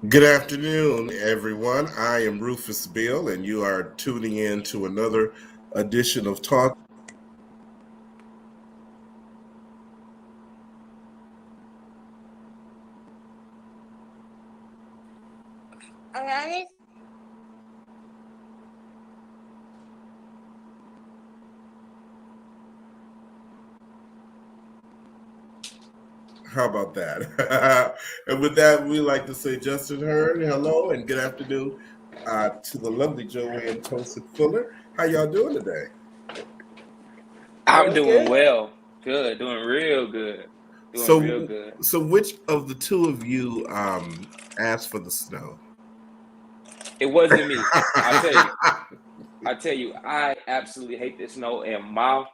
Good afternoon, everyone. I am Rufus Bill, and you are tuning in to another edition of Talk. How about that? And with that, we like to say, Justin Hearn, hello, and good afternoon to the lovely Joanne Toasted Fuller. How y'all doing today? I'm Doing doing good. well. Good. Doing real good. Doing real So, good. so which of the two of you asked for the snow? It wasn't me. I tell you. I tell you. I absolutely hate the snow. And my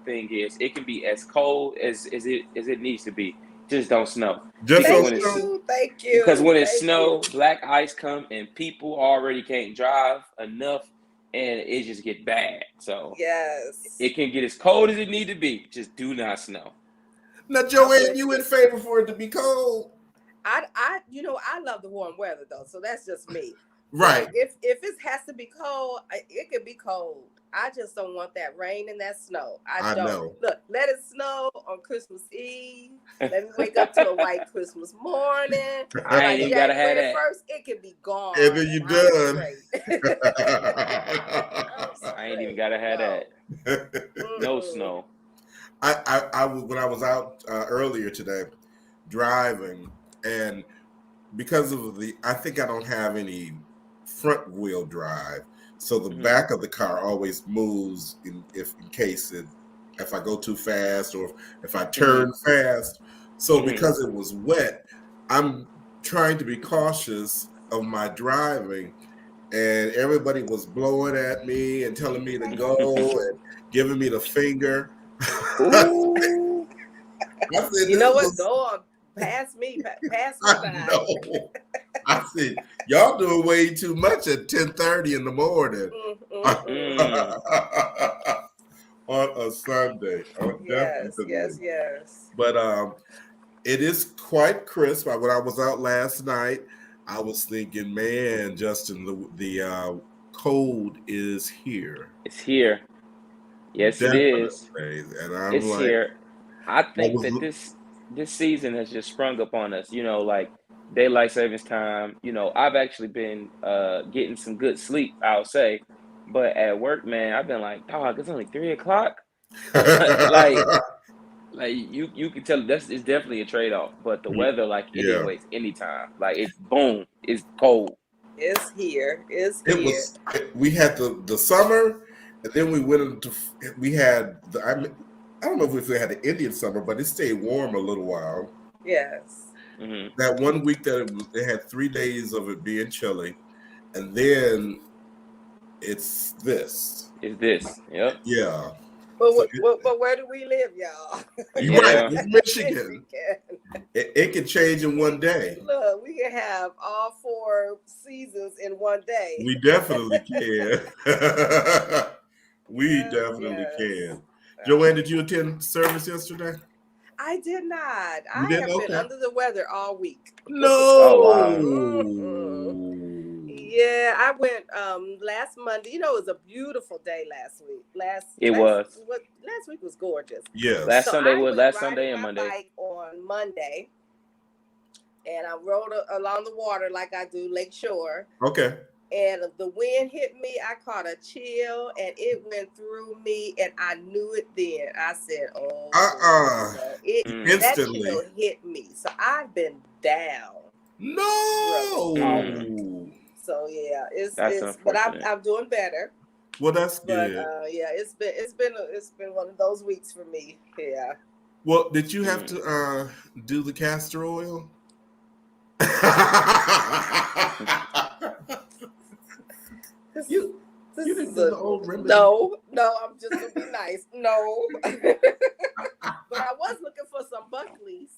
thing is, it can be as cold as it needs to be. Just don't snow. Just Because on when Thank it's snow? you. Thank because you. when it Thank snow, you. black ice come and people already can't drive enough, and it just get bad. So Yes. it can get as cold as it need to be. Just do not snow. Now, I'm Joanne, with you in you. favor for it to be cold? I love the warm weather though, so that's just me. But Right. if it has to be cold, it could be cold. I just don't want that rain and that snow. I I don't. know. Look, let it snow on Christmas Eve. Let me wake up to a white Christmas morning. I By ain't even gotta have January that. 1st, it can be And gone then and you I'm done. straight. I'm I ain't even straight. gotta have No. that. No Mm-mm. snow. When I was out earlier today driving, and because of I think I don't have any front wheel drive, so the Hmm. back of the car always moves in case if I go too fast or if I Hmm. turn fast. So Hmm. because it was wet, I'm trying to be cautious of my driving, and everybody was blowing at me and telling me to go and giving me the finger. I Ooh. said, You this know what? was, Go on. Pass me I by. know. I said, y'all doing way too much at 10:30 in the morning Mm. on a Sunday. Oh, Yes, definitely. yes, yes. But it is quite crisp. When I was out last night, I was thinking, man, Justin, the cold is here. It's here. Yes, it is. Definitely. And I'm It's like, here. I I think was that look. this season has just sprung upon us. Like daylight savings time. I've actually been getting some good sleep, I'll say. But at work, man, I've been like, dog, it's only 3 o'clock. like you can tell that's it's definitely a trade off. But the weather, like it didn't Yeah. waste any time. Like it's boom, it's cold. It's here. It's It here. was. We had the summer, and then we went into. We had the. I don't know if we had the Indian summer, but it stayed warm a little while. Yes. Hmm. That one week that it had 3 days of it being chilly, and then it's this. It's this. Yep. Yeah. But, So but where do we live, y'all? you're right. Yeah. It's Michigan. Michigan. It can change in one day. Look, we can have all four seasons in one day. We definitely can. We Yes, definitely yes. can. Joanne, did you attend service yesterday? I did not. You I didn't? have been Okay. under the weather all week. Oh wow. Mm-mm. Yeah, I went last Monday. You know, it was a beautiful day last week. It was. Last week was gorgeous. Yes. Last So Sunday I was went last riding Sunday and my Monday. bike on Monday, and I rode along the water like I do Lake Shore. Okay. And the wind hit me. I caught a chill, and it went through me, and I knew it then. I said, "Oh Uh-uh. no!" It Mm. that Instantly. chill hit me. So I've been down really all Mm. week. No. So yeah, That's it's but unfortunate. I'm doing better. Well, that's But good. yeah, it's been one of those weeks for me. Yeah. Well, did you have Mm. to do the castor oil? This is you this you is didn't do a the old remedy. no. I'm just gonna be nice. No, but I was looking for some Buckleys.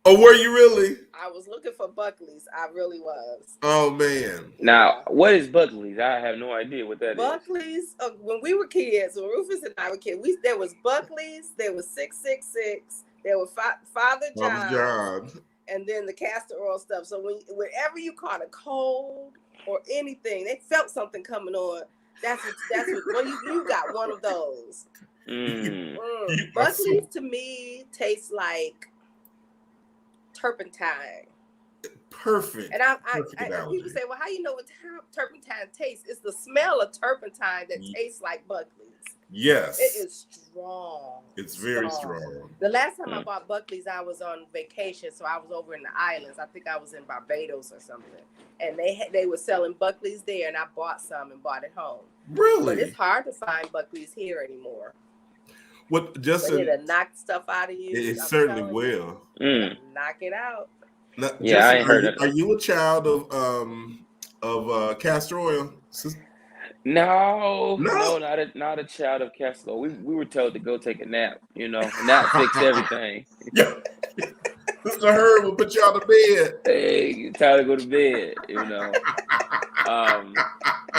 Oh, were you really? I was looking for Buckleys. I really was. Oh man. Now, Yeah. what is Buckley's? I have no idea what that is. Buckley's. When we were kids, when Rufus and I were kids, there was Buckley's, there was 666, there were Father Father John's, John. and then the castor oil stuff. So whenever you caught a cold or anything, they felt something coming on. That's what. Well, you got one of those. Buckley's to me tastes like turpentine. Perfect. And Perfect and people say, well, how you know what turpentine tastes? It's the smell of turpentine that tastes like Buckley's. Yes. It is strong. It's very strong. The last time I bought Buckley's, I was on vacation, so I was over in the islands. I think I was in Barbados or something, and they were selling Buckley's there, and I bought some and bought it home. Really? But it's hard to find Buckley's here anymore. What Justin? It'll knock stuff out of you. It certainly will. Knock it out. Now, yeah, Justin, I ain't heard of it. Are you a child of castor oil? No, not a child of castor oil. We were told to go take a nap, and that fixed everything. Yeah. Mr. Herb will put you out of bed. Hey, time to go to bed,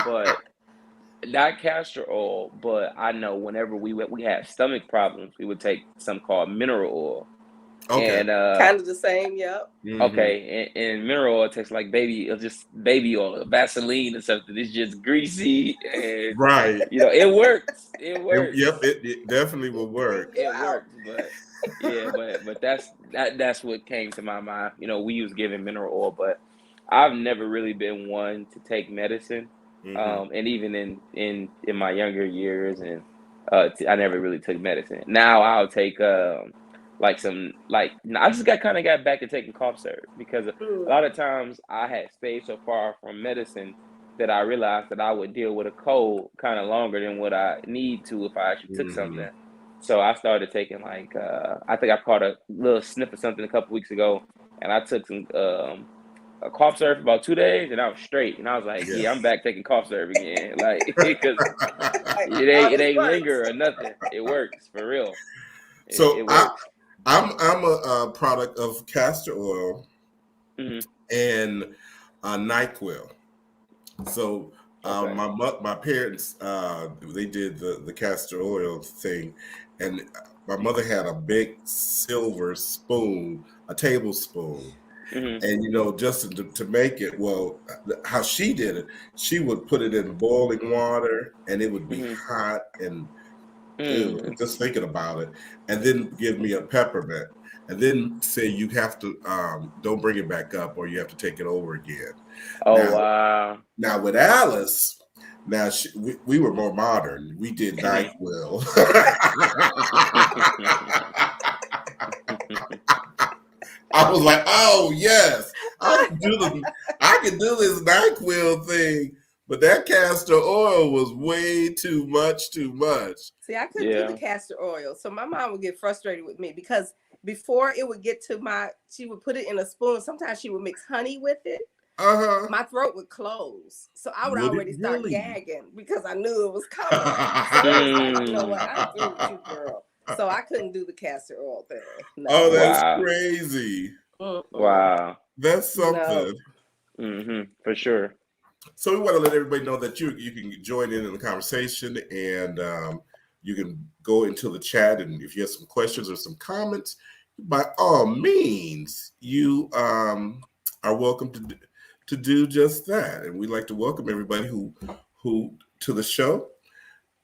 But not castor oil, but I know whenever we had stomach problems, we would take something called mineral oil. Okay. And kind of the same, yep. Mm-hmm. Okay, and mineral oil tastes like baby oil, Vaseline or something. It's just greasy and right. It works. It works. Yep, it definitely will work. It works, but yeah, but that's what came to my mind. We was given mineral oil, but I've never really been one to take medicine. Mm-hmm. And even in my younger years, and I never really took medicine. Now I'll take I just got back to taking cough syrup because a lot of times I had stayed so far from medicine that I realized that I would deal with a cold kind of longer than what I need to if I actually took something. So I started taking I think I caught a little sniff of something a couple weeks ago, and I took some a cough syrup for about 2 days, and I was straight. And I was like, yeah, I'm back taking cough syrup again, because it ain't linger or nothing. It works for real. So it works. I'm a product of castor oil and NyQuil. So my parents they did the castor oil thing, and my mother had a big silver spoon, a tablespoon. And just to make it, well, how she did it, she would put it in boiling water, and it would be hot and ew, just thinking about it, and then give me a peppermint, and then say you have to don't bring it back up, or you have to take it over again. Wow! Now with Alice, we were more modern. We did NyQuil. I was like, oh yes, I can do this NyQuil thing, but that castor oil was way too much. See, I couldn't do the castor oil, so my mom would get frustrated with me because before it would get to she would put it in a spoon. Sometimes she would mix honey with it. My throat would close, so I would already start gagging because I knew it was coming. So I was like, you know what, I'm through with you, girl. So I couldn't do the castor oil thing. No. Oh, that's crazy. Wow. That's something. For sure. So we want to let everybody know that you can join in the conversation, and you can go into the chat, and if you have some questions or some comments, by all means, you are welcome to do just that. And we'd like to welcome everybody who to the show.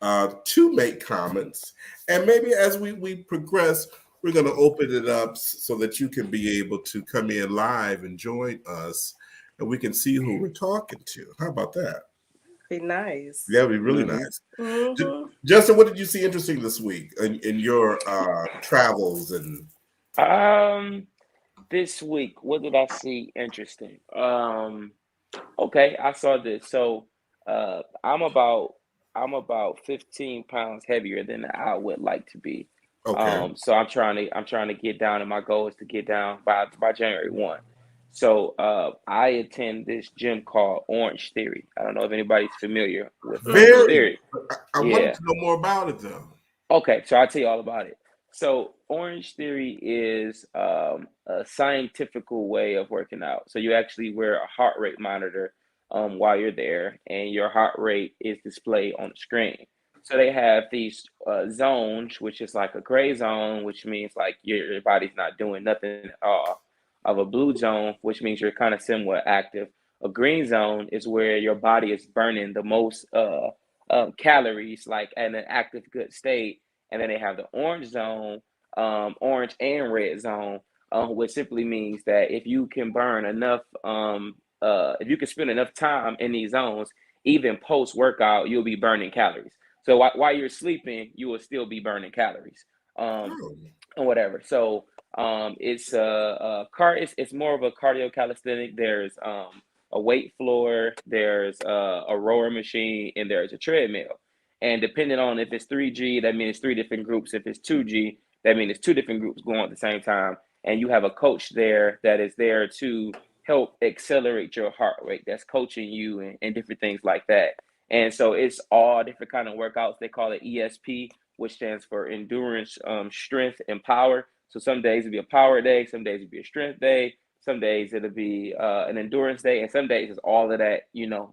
To make comments, and maybe as we progress, we're going to open it up so that you can be able to come in live and join us, and we can see who we're talking to. How about that? Be nice. That would be really nice. Justin, what did you see interesting this week in your travels and? This week, what did I see interesting? Okay, I saw this. So, I'm about 15 pounds heavier than I would like to be. Okay. So I'm trying to get down, and my goal is to get down by January 1. So I attend this gym called Orange Theory. I don't know if anybody's familiar with Orange Theory. I wanted to know more about it though. Okay, so I'll tell you all about it. So Orange Theory is a scientific way of working out. So you actually wear a heart rate monitor while you're there, and your heart rate is displayed on the screen. So they have these zones, which is like a gray zone, which means like your body's not doing nothing at all. of a blue zone, which means you're kind of somewhat active. A green zone is where your body is burning the most calories, like in an active good state. And then they have the orange zone, orange and red zone, which simply means that if you can burn enough, if you can spend enough time in these zones, even post workout, you'll be burning calories. So while you're sleeping, you will still be burning calories, or whatever. So it's more of a cardio calisthenic. There's a weight floor, there's a rower machine, and there's a treadmill. And depending on if it's 3G, that means it's 3 different groups. If it's 2G, that means it's 2 different groups going at the same time. And you have a coach there that is there to help accelerate your heart rate. That's coaching you and different things like that. And so it's all different kind of workouts. They call it ESP, which stands for endurance, strength, and power. So some days it'll be a power day, some days it'll be a strength day, some days it'll be an endurance day, and some days it's all of that,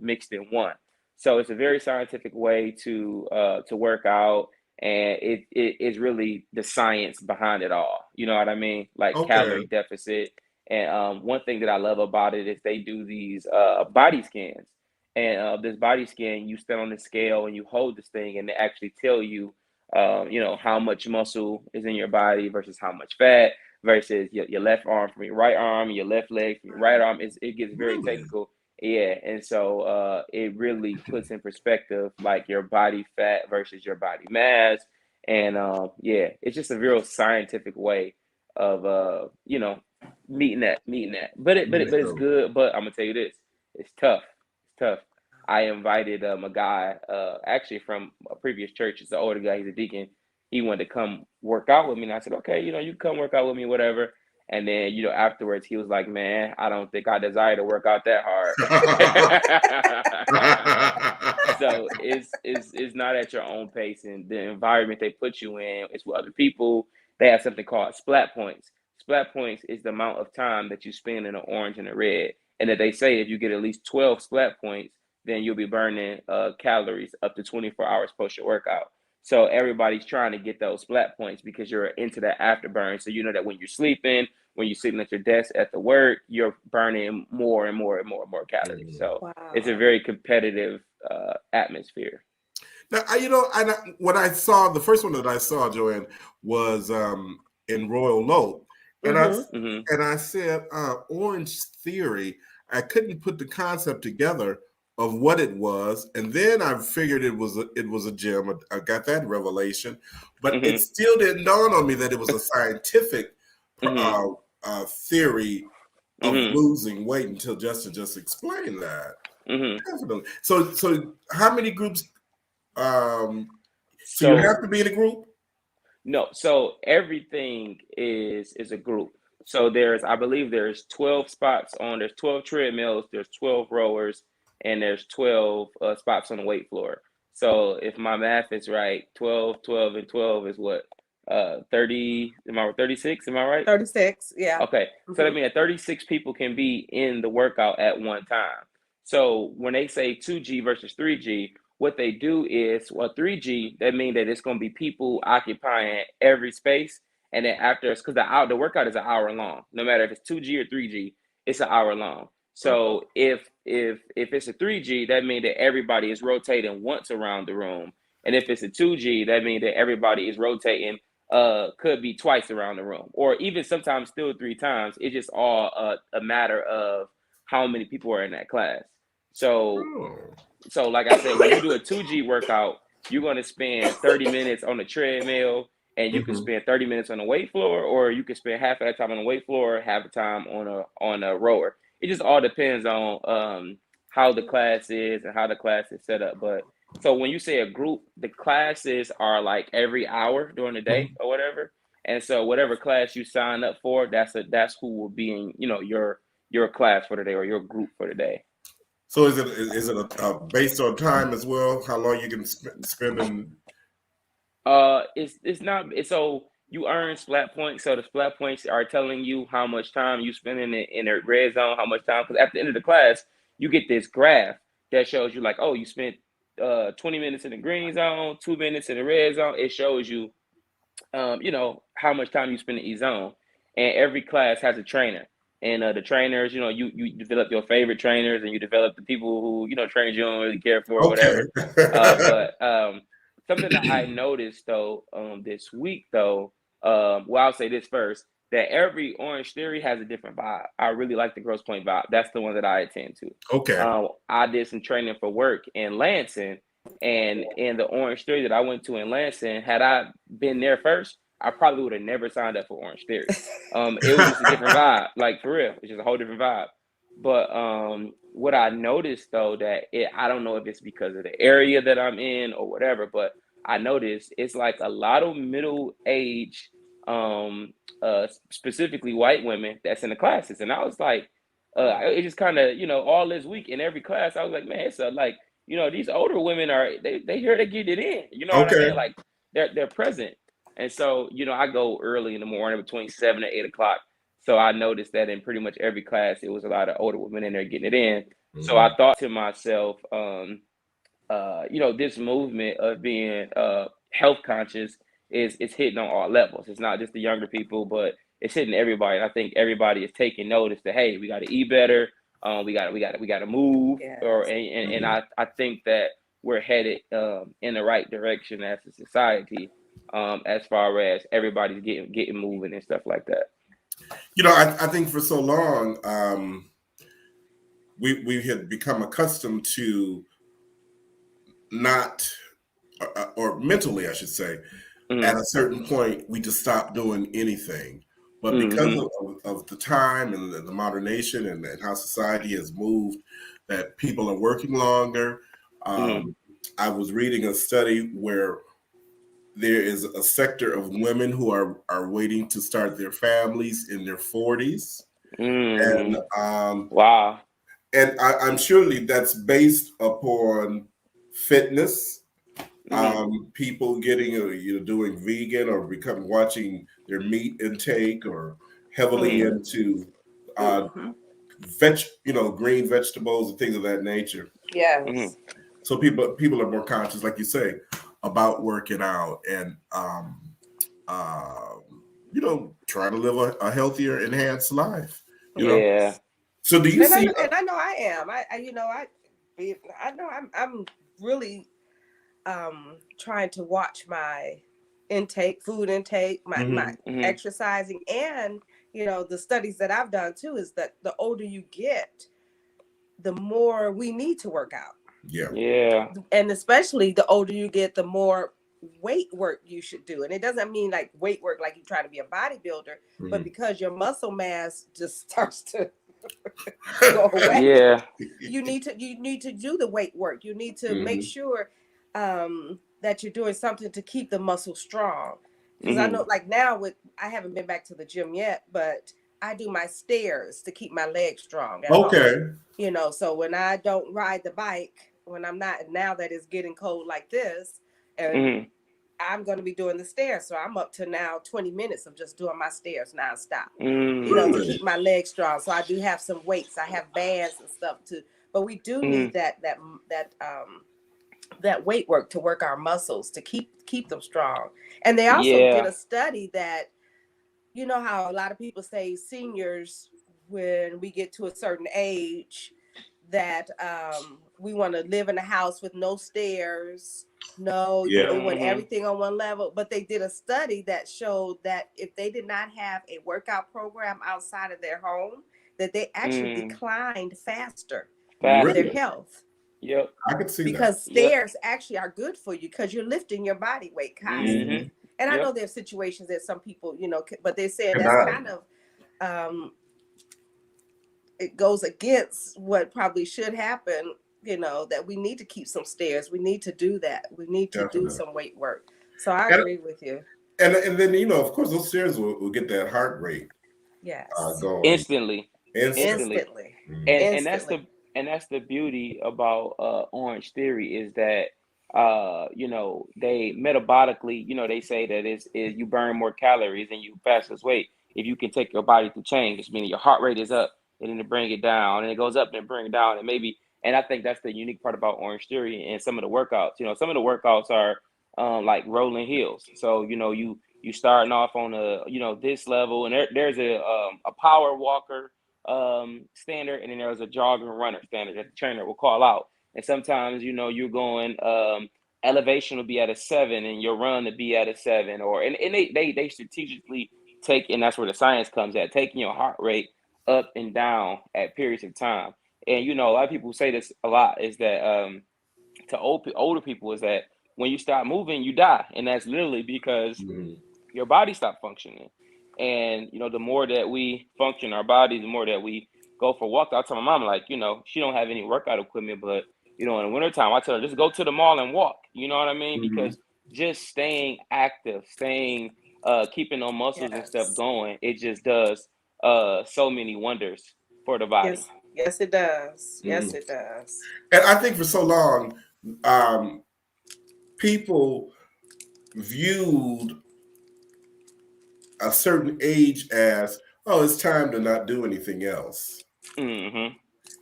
mixed in one. So it's a very scientific way to work out, and it is really the science behind it all. You know what I mean? Like calorie deficit. And one thing that I love about it is they do these body scans. And this body scan, you stand on the scale and you hold this thing, and they actually tell you, how much muscle is in your body versus how much fat versus your left arm from your right arm, your left leg from your right arm. It gets very technical. Yeah. And so it really puts in perspective like your body fat versus your body mass. And it's just a real scientific way of meeting that. But it's good. But I'm gonna tell you this, it's tough. It's tough. I invited a guy actually from a previous church. It's an older guy. He's a deacon. He wanted to come work out with me, and I said, okay, you come work out with me, whatever. And then afterwards, he was like, man, I don't think I desire to work out that hard. So it's not at your own pace, and the environment they put you in is with other people. They have something called splat points. Splat points is the amount of time that you spend in the orange and the red. And that they say if you get at least 12 splat points, then you'll be burning calories up to 24 hours post your workout. So everybody's trying to get those splat points because you're into that afterburn. So you know that when you're sleeping, when you're sitting at your desk at the work, you're burning more and more and more and more calories. So It's a very competitive atmosphere. Now, when I saw the first one that I saw, Joanne, was in Royal Oak, and I said Orange Theory. I couldn't put the concept together of what it was, and then I figured it was a gym. I got that revelation, but it still didn't dawn on me that it was a scientific theory of losing weight until Justin just explained that. Definitely. So how many groups? So you have to be in a group? No. So everything is a group. So I believe there's 12 spots there's 12 treadmills, there's 12 rowers, and there's 12 spots on the weight floor. So if my math is right, 12, and 12 is what? 30, am I 36? Am I right? 36, yeah. Okay. So that means that 36 people can be in the workout at one time. So when they say 2G versus 3G, what they do is, 3G, that means that it's going to be people occupying every space. And then after, because the workout is an hour long, no matter if it's 2G or 3G, it's an hour long. So if it's a 3G, that means that everybody is rotating once around the room. And if it's a 2G, that means that everybody is rotating, could be twice around the room, or even sometimes still 3 times. It's just all a matter of how many people are in that class. So like I said, when you do a 2G workout, you're going to spend 30 minutes on the treadmill, and you can spend 30 minutes on the weight floor, or you can spend half of that time on the weight floor, half the time on a rower. It just all depends on how the class is and how the class is set up. But so when you say a group, the classes are like every hour during the day or whatever. And so whatever class you sign up for, that's who will be in your class for the day or your group for the day. So is it based on time as well? How long you can spend in? It's not. So you earn splat points. So the splat points are telling you how much time you spend in the red zone, how much time. Because at the end of the class, you get this graph that shows you like, oh, you spent 20 minutes in the green zone, 2 minutes in the red zone. It shows you, how much time you spend in each zone. And every class has a trainer. And the trainers, you develop your favorite trainers, and you develop the people who trainers you don't really care for or whatever. But something that I noticed though this week though, well, I'll say this first, that every Orange Theory has a different vibe. I really like the Grosse Pointe vibe. That's the one that I attend to. Okay. I did some training for work in Lansing, and in the Orange Theory that I went to in Lansing, had I been there first, I probably would have never signed up for Orange Theory. It was just a different vibe, like for real. It's just a whole different vibe. But what I noticed though, that I don't know if it's because of the area that I'm in or whatever, but I noticed it's like a lot of middle age, specifically white women that's in the classes. And I was like, it just kind of, all this week in every class, I was like, man, it's like, these older women they here to get it in. You know what I mean? Like they're present. And so, I go early in the morning between 7 and 8 o'clock. So I noticed that in pretty much every class, it was a lot of older women in there getting it in. Mm-hmm. So I thought to myself, this movement of being health conscious is hitting on all levels. It's not just the younger people, but it's hitting everybody. And I think everybody is taking notice that, hey, we got to eat better. We got to move. Yes. And I think that we're headed in the right direction as a society, as far as everybody's getting moving and stuff like that. I think for so long, we had become accustomed to not, or mentally, I should say, mm-hmm. at a certain point, we just stopped doing anything. But because mm-hmm. of the time and the modernization and how society has moved, that people are working longer. Mm-hmm. I was reading a study where there is a sector of women who are waiting to start their families in their 40s. Mm. And wow. And I'm surely that's based upon fitness. Mm-hmm. People getting doing vegan or watching their meat intake, or heavily mm-hmm. into green vegetables and things of that nature. Yes. Mm-hmm. So people are more conscious, like you say, about working out and trying to live a healthier, enhanced life. Yeah. So do you see? I know I am. I know I'm really trying to watch my food intake, my mm-hmm. exercising, and the studies that I've done too is that the older you get, the more we need to work out. Yeah. And especially the older you get, the more weight work you should do. And it doesn't mean like weight work like you try to be a bodybuilder, mm-hmm. but because your muscle mass just starts to go away. Yeah. You need to do the weight work. You need to mm-hmm. make sure that you're doing something to keep the muscle strong. Because mm-hmm. I know, like now, I haven't been back to the gym yet, but I do my stairs to keep my legs strong. Okay. Home. So when I don't ride the bike, when I'm not, now that it's getting cold like this, and mm-hmm. I'm going to be doing the stairs. So I'm up to now 20 minutes of just doing my stairs nonstop, mm-hmm. to keep my legs strong. So I do have some weights. I have bands and stuff too, but we do mm-hmm. need that weight work to work our muscles to keep them strong. And they also did a study that, how a lot of people say seniors, when we get to a certain age, that we want to live in a house with no stairs, we want mm-hmm. everything on one level. But they did a study that showed that if they did not have a workout program outside of their home, that they actually declined faster with their health. Yep, I could see because stairs actually are good for you because you're lifting your body weight constantly. Mm-hmm. And I know there's situations that some people, but they're saying that's kind of it goes against what probably should happen. That we need to keep some stairs. We need to do that. We need to do some weight work. So I agree with you. And then of course those stairs will get that heart rate. Yes. Going instantly. Mm-hmm. And that's the beauty about Orange Theory is that they metabolically, they say that is you burn more calories and you fast less weight if you can take your body through change, meaning your heart rate is up and then to bring it down, and it goes up and bring it down, and I think that's the unique part about Orange Theory and some of the workouts. Some of the workouts are like rolling hills. So you starting off on this level, and there's a power walker standard, and then there's a jogger and runner standard that the trainer will call out. And sometimes, you know, you're going elevation will be at a 7 and your run to be at a 7, or and they strategically take, and that's where the science comes at, taking your heart rate up and down at periods of time. And you know, a lot of people say this a lot, is that to older people, is that when you stop moving, you die, and that's literally because your body stopped functioning. And you know, the more that we function our bodies, the more that we go for walks. I tell my mom, like, you know, she don't have any workout equipment, but you know, in the wintertime, I tell her just go to the mall and walk. You know what I mean? Because just staying active, keeping those muscles and stuff going, it just does so many wonders for the body. Yes, it does. Yes, it does. And I think for so long, people viewed a certain age as, oh, it's time to not do anything else.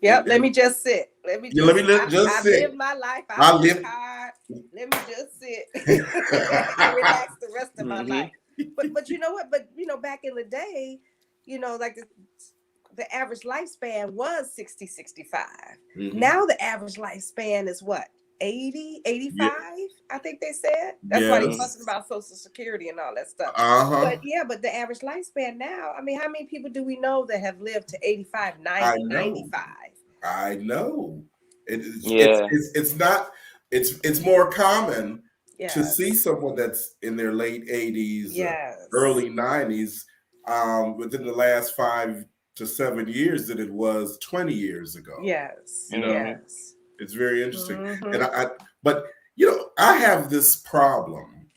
Yep. Let me just sit. Let me just sit. I live my life. I live hard. Let me just sit. Relax the rest of my life. But you know what? But you know, back in the day, you know, like the average lifespan was 60, 65. Now the average lifespan is what? 80, 85, I think they said. That's why they're fussing about Social Security and all that stuff. But the average lifespan now, I mean, how many people do we know that have lived to 85, 90, 95? I know. It's not, it's more common to see someone that's in their late 80s, early 90s, within the last 5 to 7 years than it was 20 years ago. Yes. You know? It's very interesting. And but you know, I have this problem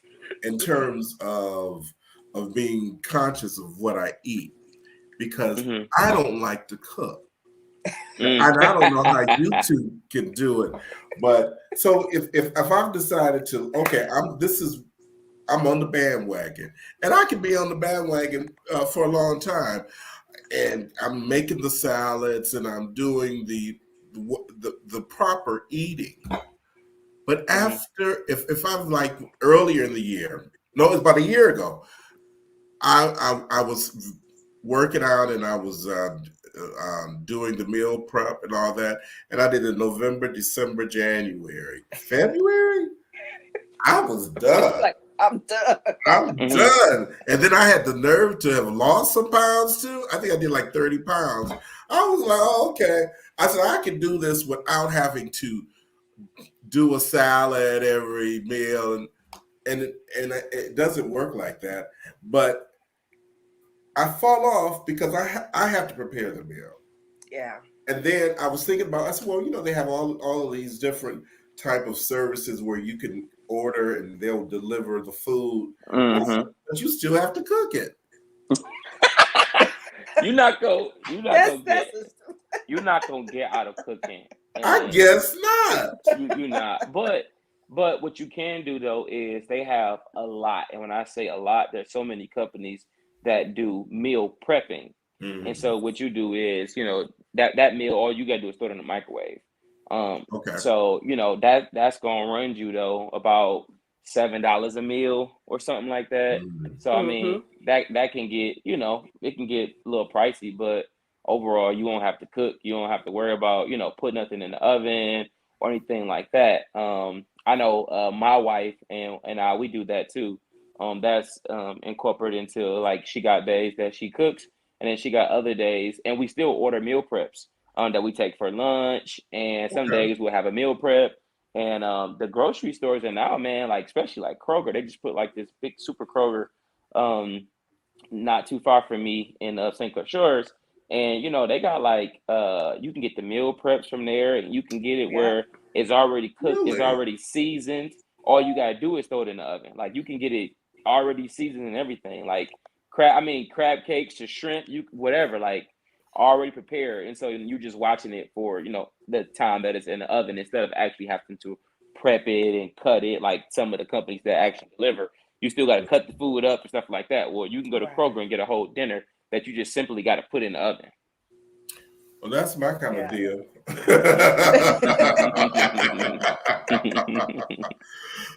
in terms of being conscious of what I eat, because I don't like to cook. And I don't know how you two can do it. But so if I've decided to, okay, I'm on the bandwagon, and I can be on the bandwagon for a long time, and I'm making the salads and I'm doing the proper eating. But after, if I'm like earlier in the year, no, it was about a year ago, I was working out and I was doing the meal prep and all that, and I did it November, December, January, February. I was done. Like, I'm done. I'm done. And then I had the nerve to have lost some pounds too. I think I did like 30 pounds. I was like, oh, okay. I said, I can do this without having to do a salad every meal. And it doesn't work like that. But I fall off because I have to prepare the meal. Yeah. And then I was thinking about, I said, well, you know, they have all of these different type of services where you can order and they'll deliver the food, but you still have to cook it. You're not gonna get out of cooking. I guess not. You're not. But what you can do though is they have a lot, and when I say a lot, there's so many companies that do meal prepping. And so what you do is, you know, that meal, all you gotta do is throw it in the microwave. So you know that's gonna run you though about $7 a meal or something like that. So I mean that can get, you know, it can get a little pricey, but overall you won't have to cook. You don't have to worry about, you know, putting nothing in the oven or anything like that. I know my wife and I, we do that too. That's incorporated into, like, she got days that she cooks, and then she got other days, and we still order meal preps that we take for lunch, and some days we'll have a meal prep. And the grocery stores are now, man, like especially like Kroger, they just put like this big super Kroger not too far from me in St. Clair Shores, and you know they got like you can get the meal preps from there, and you can get it where it's already cooked, it's already seasoned. All you gotta do is throw it in the oven. Like you can get it already seasoned and everything, like crab cakes to shrimp, whatever, like already prepared. And so you're just watching it for, you know, the time that it's in the oven, instead of actually having to prep it and cut it like some of the companies that actually deliver. You still got to cut the food up and stuff like that. Well, you can go to Kroger and get a whole dinner that you just simply got to put in the oven. Well, that's my kind of deal.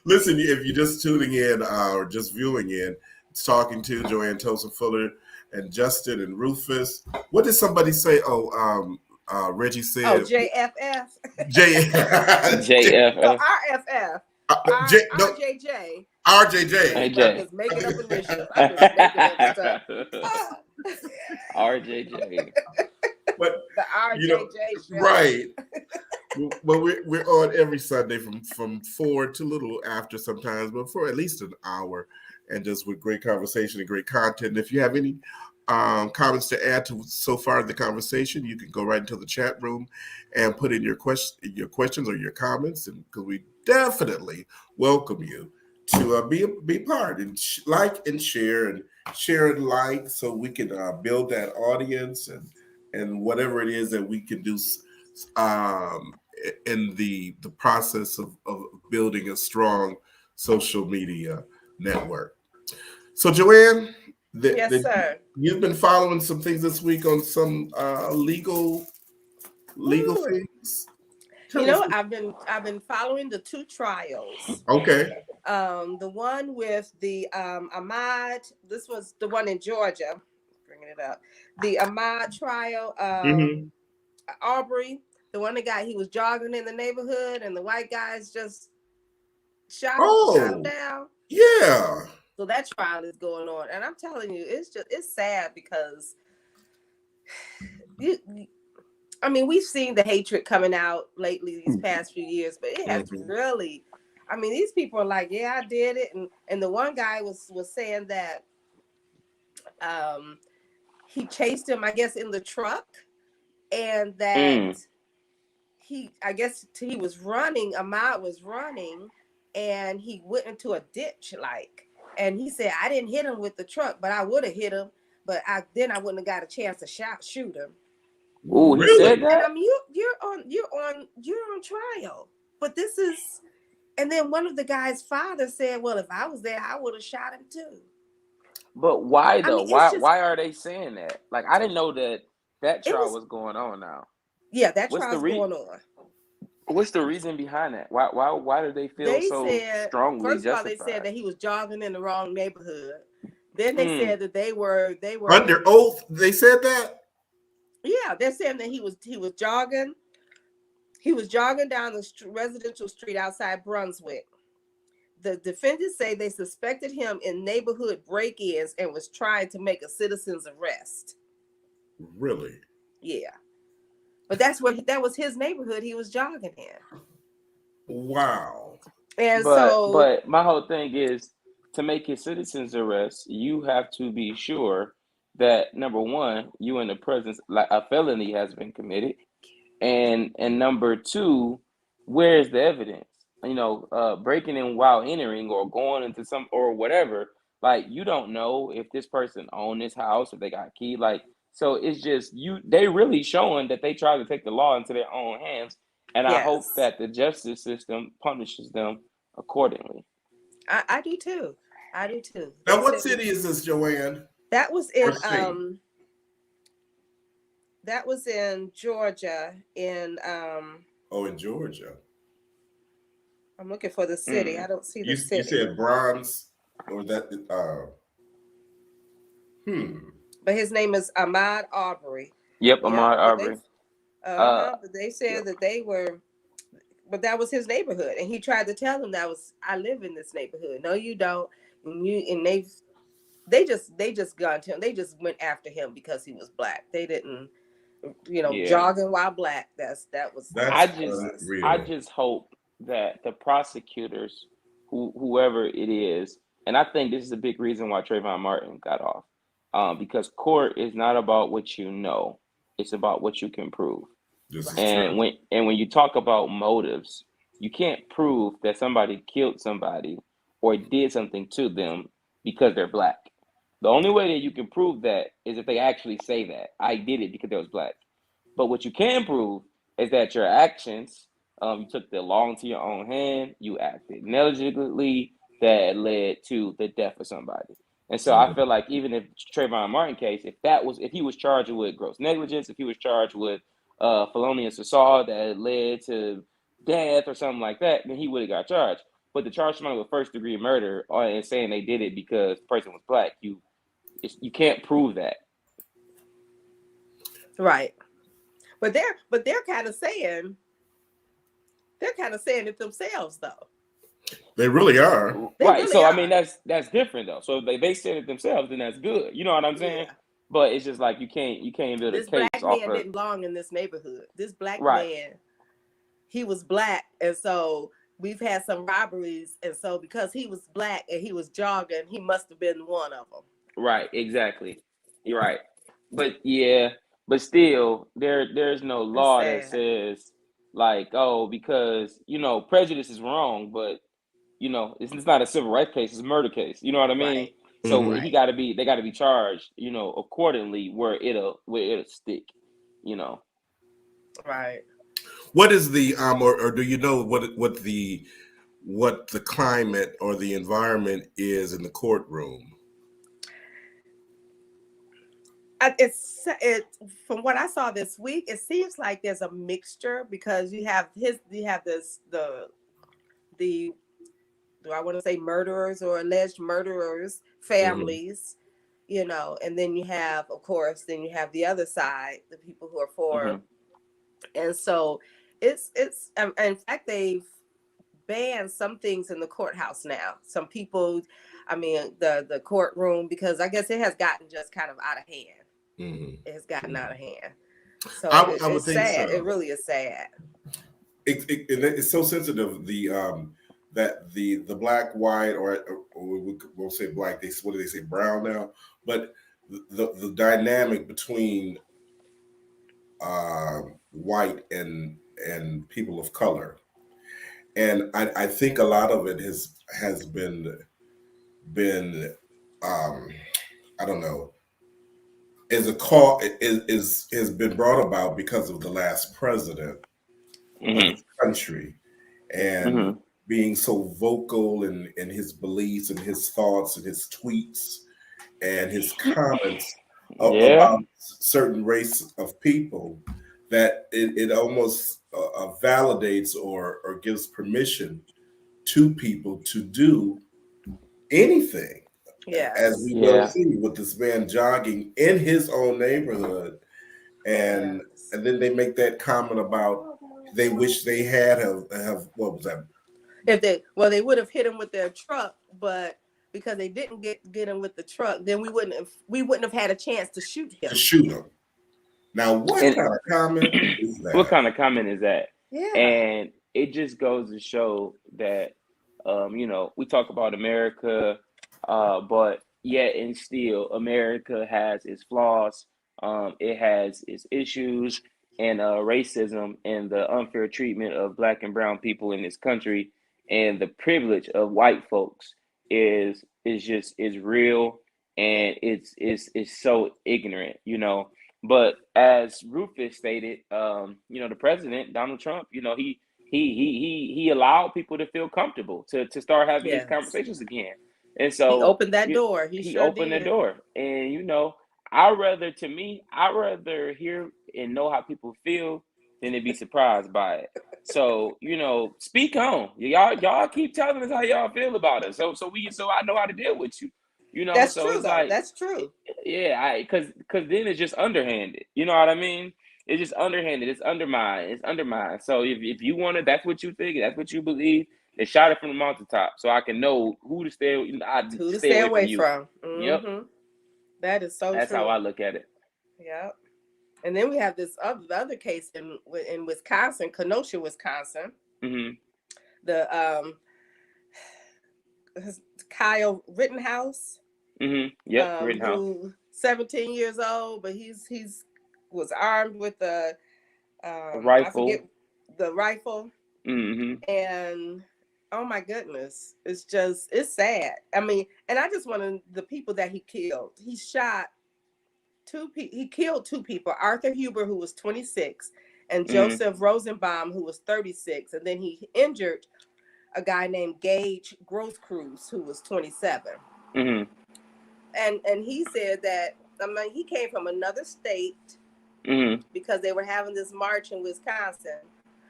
Listen, if you're just tuning in or just viewing in, it's Talking to Joanne Tosin Fuller. and Justin and Rufus. What did somebody say? Reggie said. Oh, JFF. JFF. No, RFF. RJJ. RJJ. Just making up initials. I'm just making up stuff. RJJ. But the RJJ show. Right. Well, we're on every Sunday from 4 to a little after sometimes, but for at least an hour, and just with great conversation and great content. If you have any comments to add to so far in the conversation, you can go right into the chat room and put in your questions or your comments, and because we definitely welcome you to be part and like and share and like, so we can build that audience and whatever it is that we can do in the process of building a strong social media network. So Joanne, yes, sir. You've been following some things this week on some legal things. I've been following the 2 trials. Okay. The one with the Ahmaud. This was the one in Georgia. Bringing it up. The Ahmaud trial. Aubrey, the one he was jogging in the neighborhood, and the white guys just shot him down. Yeah. So that trial is going on, and I'm telling you, it's sad because we've seen the hatred coming out lately these past few years, but it has really, these people are like, yeah, I did it, and the one guy was saying that he chased him, I guess, in the truck, and that he was running, Ahmaud was running, and he went into a ditch, and he said, I didn't hit him with the truck, but I would have hit him, but I wouldn't have got a chance to shoot him. Oh, he said that? And you're on trial. But this is, and then one of the guy's father said, well, if I was there, I would have shot him too. But why though? Why are they saying that? Like, I didn't know that trial was going on now. Yeah, that trial's going on. What's the reason behind that? Why do they feel strongly? First of all, they said that he was jogging in the wrong neighborhood. Then they said that they were under oath. They said that. Yeah, they're saying that he was jogging. He was jogging down the residential street outside Brunswick. The defendants say they suspected him in neighborhood break-ins and was trying to make a citizen's arrest. Really? Yeah. But that was his neighborhood he was jogging in. Wow. But my whole thing is, to make a citizen's arrest, you have to be sure that, number one, you in the presence, like a felony has been committed, and number two, where's the evidence? Breaking in while entering or going into some or whatever, like, you don't know if this person owned this house, if they got a key, like. So it's just they really showing that they try to take the law into their own hands. And yes. I hope that the justice system punishes them accordingly. I do too. Now, what city is this, Joanne? That was in Georgia. In Georgia. I'm looking for the city. I don't see the city. You said Bronze, or that But his name is Ahmaud Aubrey. Yep, Ahmaud Aubrey. But they said that they were, but that was his neighborhood, and he tried to tell them I live in this neighborhood. No, you don't. And they just got to him. They just went after him because he was black. They didn't, jogging while black. I just hope that the prosecutors, whoever it is, and I think this is a big reason why Trayvon Martin got off. Because court is not about what you know; it's about what you can prove. And when you talk about motives, you can't prove that somebody killed somebody or did something to them because they're black. The only way that you can prove that is if they actually say that I did it because I was black. But what you can prove is that your actions, you took the law into your own hand, you acted negligently, that led to the death of somebody. And so I feel like even if Trayvon Martin case, if he was charged with gross negligence, if he was charged with felonious assault that led to death or something like that, then he would have got charged. But to charge somebody with first degree murder and saying they did it because the person was black, you can't prove that. Right. But they're kind of saying it themselves, though. They really are. Right. Really so are. I mean, that's different though. So if they said it themselves, then that's good. You know what I'm saying? Yeah. But it's just like you can't build a case. This black man didn't belong in this neighborhood. This black man, he was black, and so we've had some robberies, and so because he was black and he was jogging, he must have been one of them. Right. Exactly. You're right. But yeah, but still, there's no law that says like, oh, because prejudice is wrong, but it's not a civil rights case; it's a murder case. You know what I mean? Right. So they got to be charged, accordingly where it'll stick. Right. What is the or do you know what the climate or the environment is in the courtroom? It from what I saw this week, it seems like there's a mixture because you have the do I want to say murderers or alleged murderers, families, and then you have, of course, the other side, the people who are for, and so it's in fact they've banned some things in the courthouse now. Some people, the courtroom, because I guess it has gotten just kind of out of hand. It has gotten out of hand. So I would think sad. So. It really is sad. It's so sensitive. That the black, white, or we'll say black. What do they say? Brown now. But the dynamic between white and people of color, and I think a lot of it has been I don't know. Is a call has been brought about because of the last president of this country, and being so vocal in his beliefs and his thoughts and his tweets and his comments about certain race of people, that it almost validates or gives permission to people to do anything. Yes. As we will see with this man jogging in his own neighborhood, and then they make that comment about they wish they had have what was that? If they would have hit him with their truck, but because they didn't get him with the truck, then we wouldn't have had a chance to shoot him. Now, what kind of comment is that? What kind of comment is that? Yeah. And it just goes to show that we talk about America. But yet and still, America has its flaws. It has its issues, and racism and the unfair treatment of Black and brown people in this country, and the privilege of white folks is real, and it's so ignorant, But as Rufus stated, the president Donald Trump, he allowed people to feel comfortable to start having these conversations again. And so he opened that door. He opened the door. And I'd rather hear and know how people feel than to be surprised by it. So, speak on. Y'all keep telling us how y'all feel about it. So I know how to deal with you. That's true. That's true. Yeah, because then it's just underhanded. You know what I mean? It's just underhanded. It's undermined. So if you want to, that's what you think, that's what you believe. They shot it from the mountaintop, so I can know who to stay away from. Mm-hmm. Yep, that is so. That's true. how I look at it. Yep. And then we have this other case in Wisconsin, Kenosha, Wisconsin. Mm-hmm. The Kyle Rittenhouse. Mm-hmm. Yep, Rittenhouse. Who 17 years old, but he's was armed with a rifle. I forget the rifle. Mm-hmm. And oh my goodness, it's sad. And I just wanted the people that he killed. He shot he killed two people, Arthur Huber, who was 26, and Joseph Rosenbaum, who was 36. And then he injured a guy named Gage Groscrews, who was 27. Mm-hmm. And he said that, he came from another state because they were having this march in Wisconsin.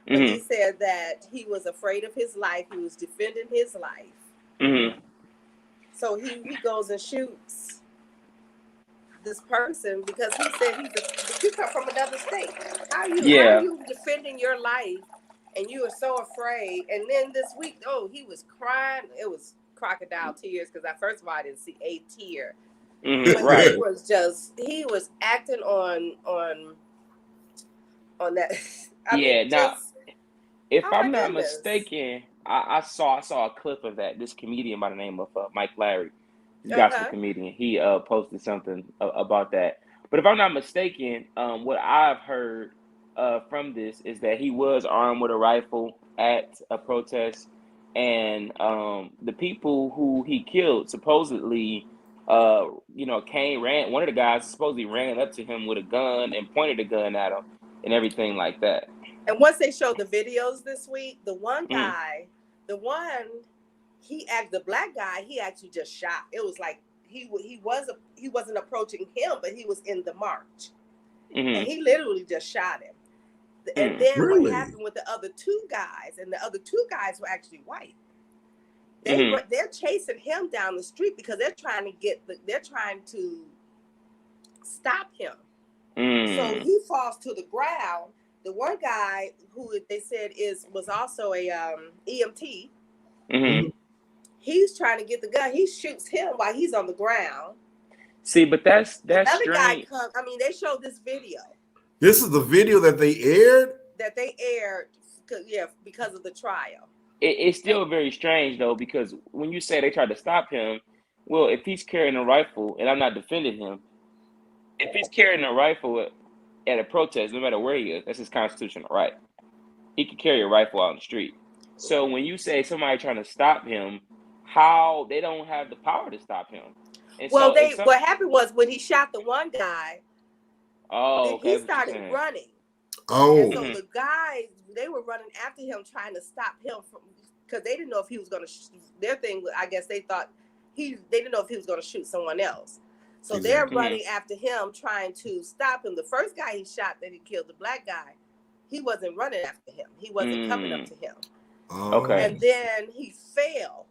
But he said that he was afraid of his life. He was defending his life. Mm-hmm. So he goes and shoots this person because he said you come from another state. How are you defending your life and you are so afraid? And then this week, he was crying. It was crocodile tears because first of all I didn't see a tear. Right. He was acting on that. If I'm not mistaken, I saw a clip of that. This comedian by the name of Mike Larry, gospel comedian, he posted something about that. But if I'm not mistaken, what I've heard from this is that he was armed with a rifle at a protest, and the people who he killed supposedly, one of the guys supposedly ran up to him with a gun and pointed a gun at him and everything like that. And once they showed the videos this week, the one guy, the black guy, he actually just shot. It was like he wasn't approaching him, but he was in the march, and he literally just shot him. And then what happened with the other two guys? And the other two guys were actually white. They're chasing him down the street because they're trying to stop him. So he falls to the ground. The one guy who they said was also a EMT, he's trying to get the gun. He shoots him while he's on the ground. See, but that's another strange. Guy comes. I mean, they showed this video. This is the video that they aired? Because of the trial. It's still very strange, though, because when you say they tried to stop him, well, if he's carrying a rifle, and I'm not defending him, if he's carrying a rifle at a protest, no matter where he is, that's his constitutional right. He can carry a rifle out in the street. So when you say somebody trying to stop him, how they don't have the power to stop him? And what happened was when he shot the one guy, he started running. And so the guys, they were running after him, trying to stop him because they didn't know if he was going to. Their thing, I guess, they thought they didn't know if he was going to shoot someone else. So they're running after him, trying to stop him. The first guy he shot that he killed, the black guy, he wasn't running after him. He wasn't coming up to him. Okay. And then he fell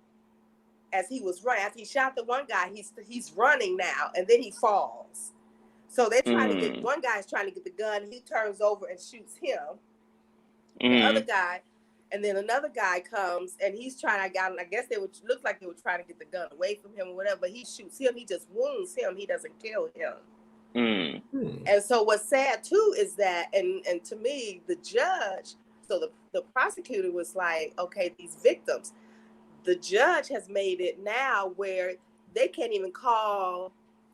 as he was running. After he shot the one guy, he's running now, and then he falls. So they're trying to get, one guy's trying to get the gun. He turns over and shoots him. The other guy, and then another guy comes and he's trying. I guess look like they were trying to get the gun away from him or whatever. But he shoots him. He just wounds him. He doesn't kill him. And so what's sad too is that, and to me, the judge. So the prosecutor was like, okay, these victims. The judge has made it now where they can't even call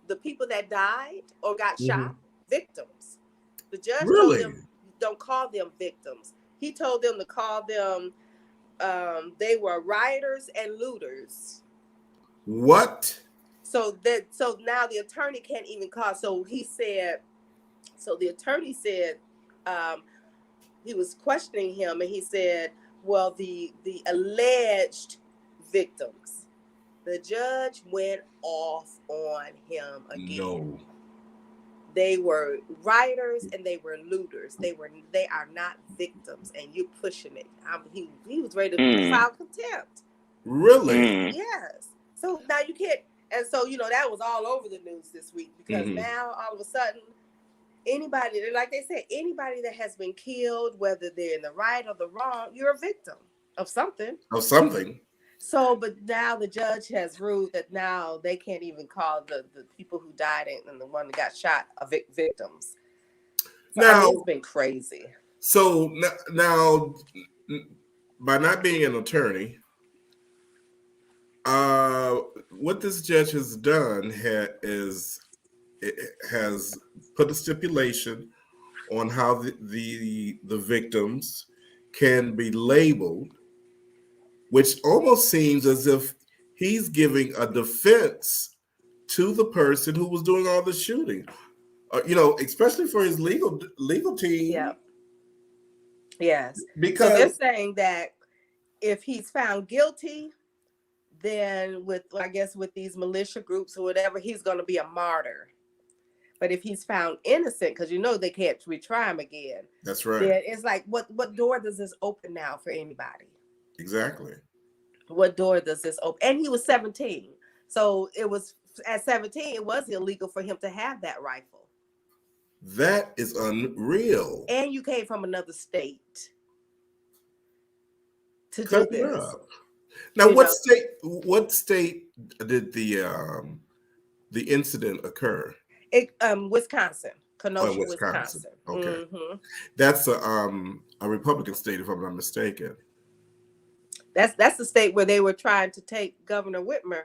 the people that died or got shot victims. The judge told them, don't call them victims. He told them to call them, they were rioters and looters. What? So now the attorney can't even call. So the attorney said, he was questioning him and he said, well, the alleged victims, the judge went off on him again. No. They were rioters and they were looters. They are not victims, and you're pushing it. He was ready to file contempt. Really? Yes. So now you can't. And so that was all over the news this week because now all of a sudden, anybody, like they said, anybody that has been killed, whether they're in the right or the wrong, you're a victim of something. Of something. So, but now the judge has ruled that now they can't even call the people who died and the one that got shot victims. So, now, it's been crazy. So now, by not being an attorney, what this judge has done has put a stipulation on how the victims can be labeled, which almost seems as if he's giving a defense to the person who was doing all the shooting. Especially for his legal team. Yeah. Yes. Because so they're saying that if he's found guilty, then with these militia groups or whatever, he's going to be a martyr. But if he's found innocent, because they can't retry him again. That's right. Then it's like, what door does this open now for anybody? Exactly. What door does this open? And he was 17. So it was at 17, it was illegal for him to have that rifle. That is unreal. And you came from another state to Cut do this. up. Now, what state did the incident occur? Wisconsin, Kenosha, Wisconsin. Okay, mm-hmm. That's a Republican state, if I'm not mistaken. That's the state where they were trying to take Governor Whitmer.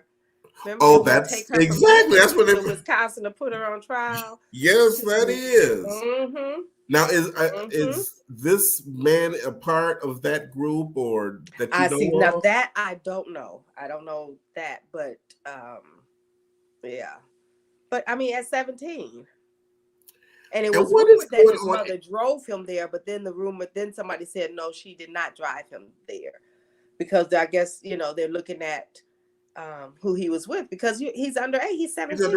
Remember, that's exactly that's what they were Wisconsin to put her on trial. Yes, that is. Mm-hmm. Now, is this man a part of that group, or that you know see? Of? Now that I don't know. I don't know that, but yeah. But I mean, at 17, and it was rumored that his mother drove him there. But then then somebody said no, she did not drive him there, because I guess they're looking at who he was with, because he's underage. He's 17.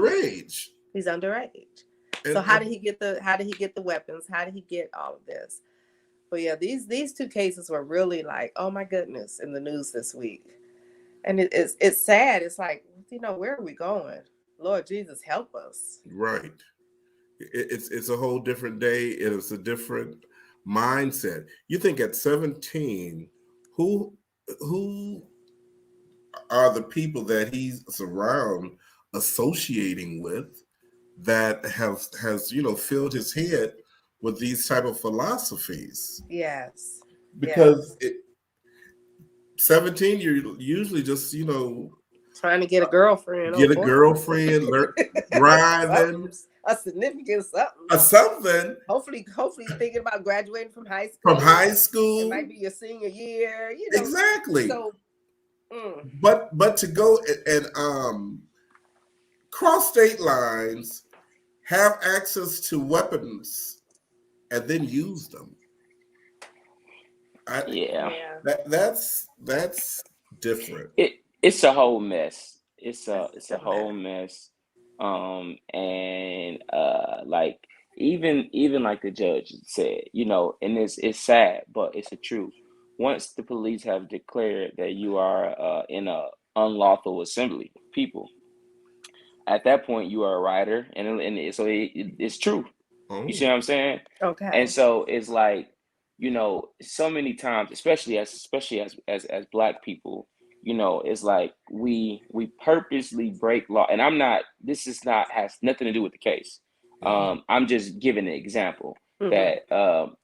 He's underage. So how did he get the weapons? How did he get all of this? But yeah, these two cases were really like, oh my goodness, in the news this week. And it's sad. It's like, where are we going? Lord Jesus, help us. Right. It's a whole different day. It is a different mindset. You think at 17, who are the people that he's associating with that has filled his head with these type of philosophies? Yes. Because 17, you're usually just trying to get a girlfriend, learn driving, a significant something. Hopefully thinking about graduating from high school. It might be your senior year, Exactly. So but to go and cross state lines, have access to weapons, and then use them. That's different. It's a whole mess. It's a whole mess. And like even like the judge said, and it's sad, but it's the truth. Once the police have declared that you are in a unlawful assembly of people, at that point you are a rioter, and so it's true. Oh. You see what I'm saying? Okay. And so it's like, so many times, especially as Black people, it's like we purposely break law. And has nothing to do with the case. I'm just giving an example that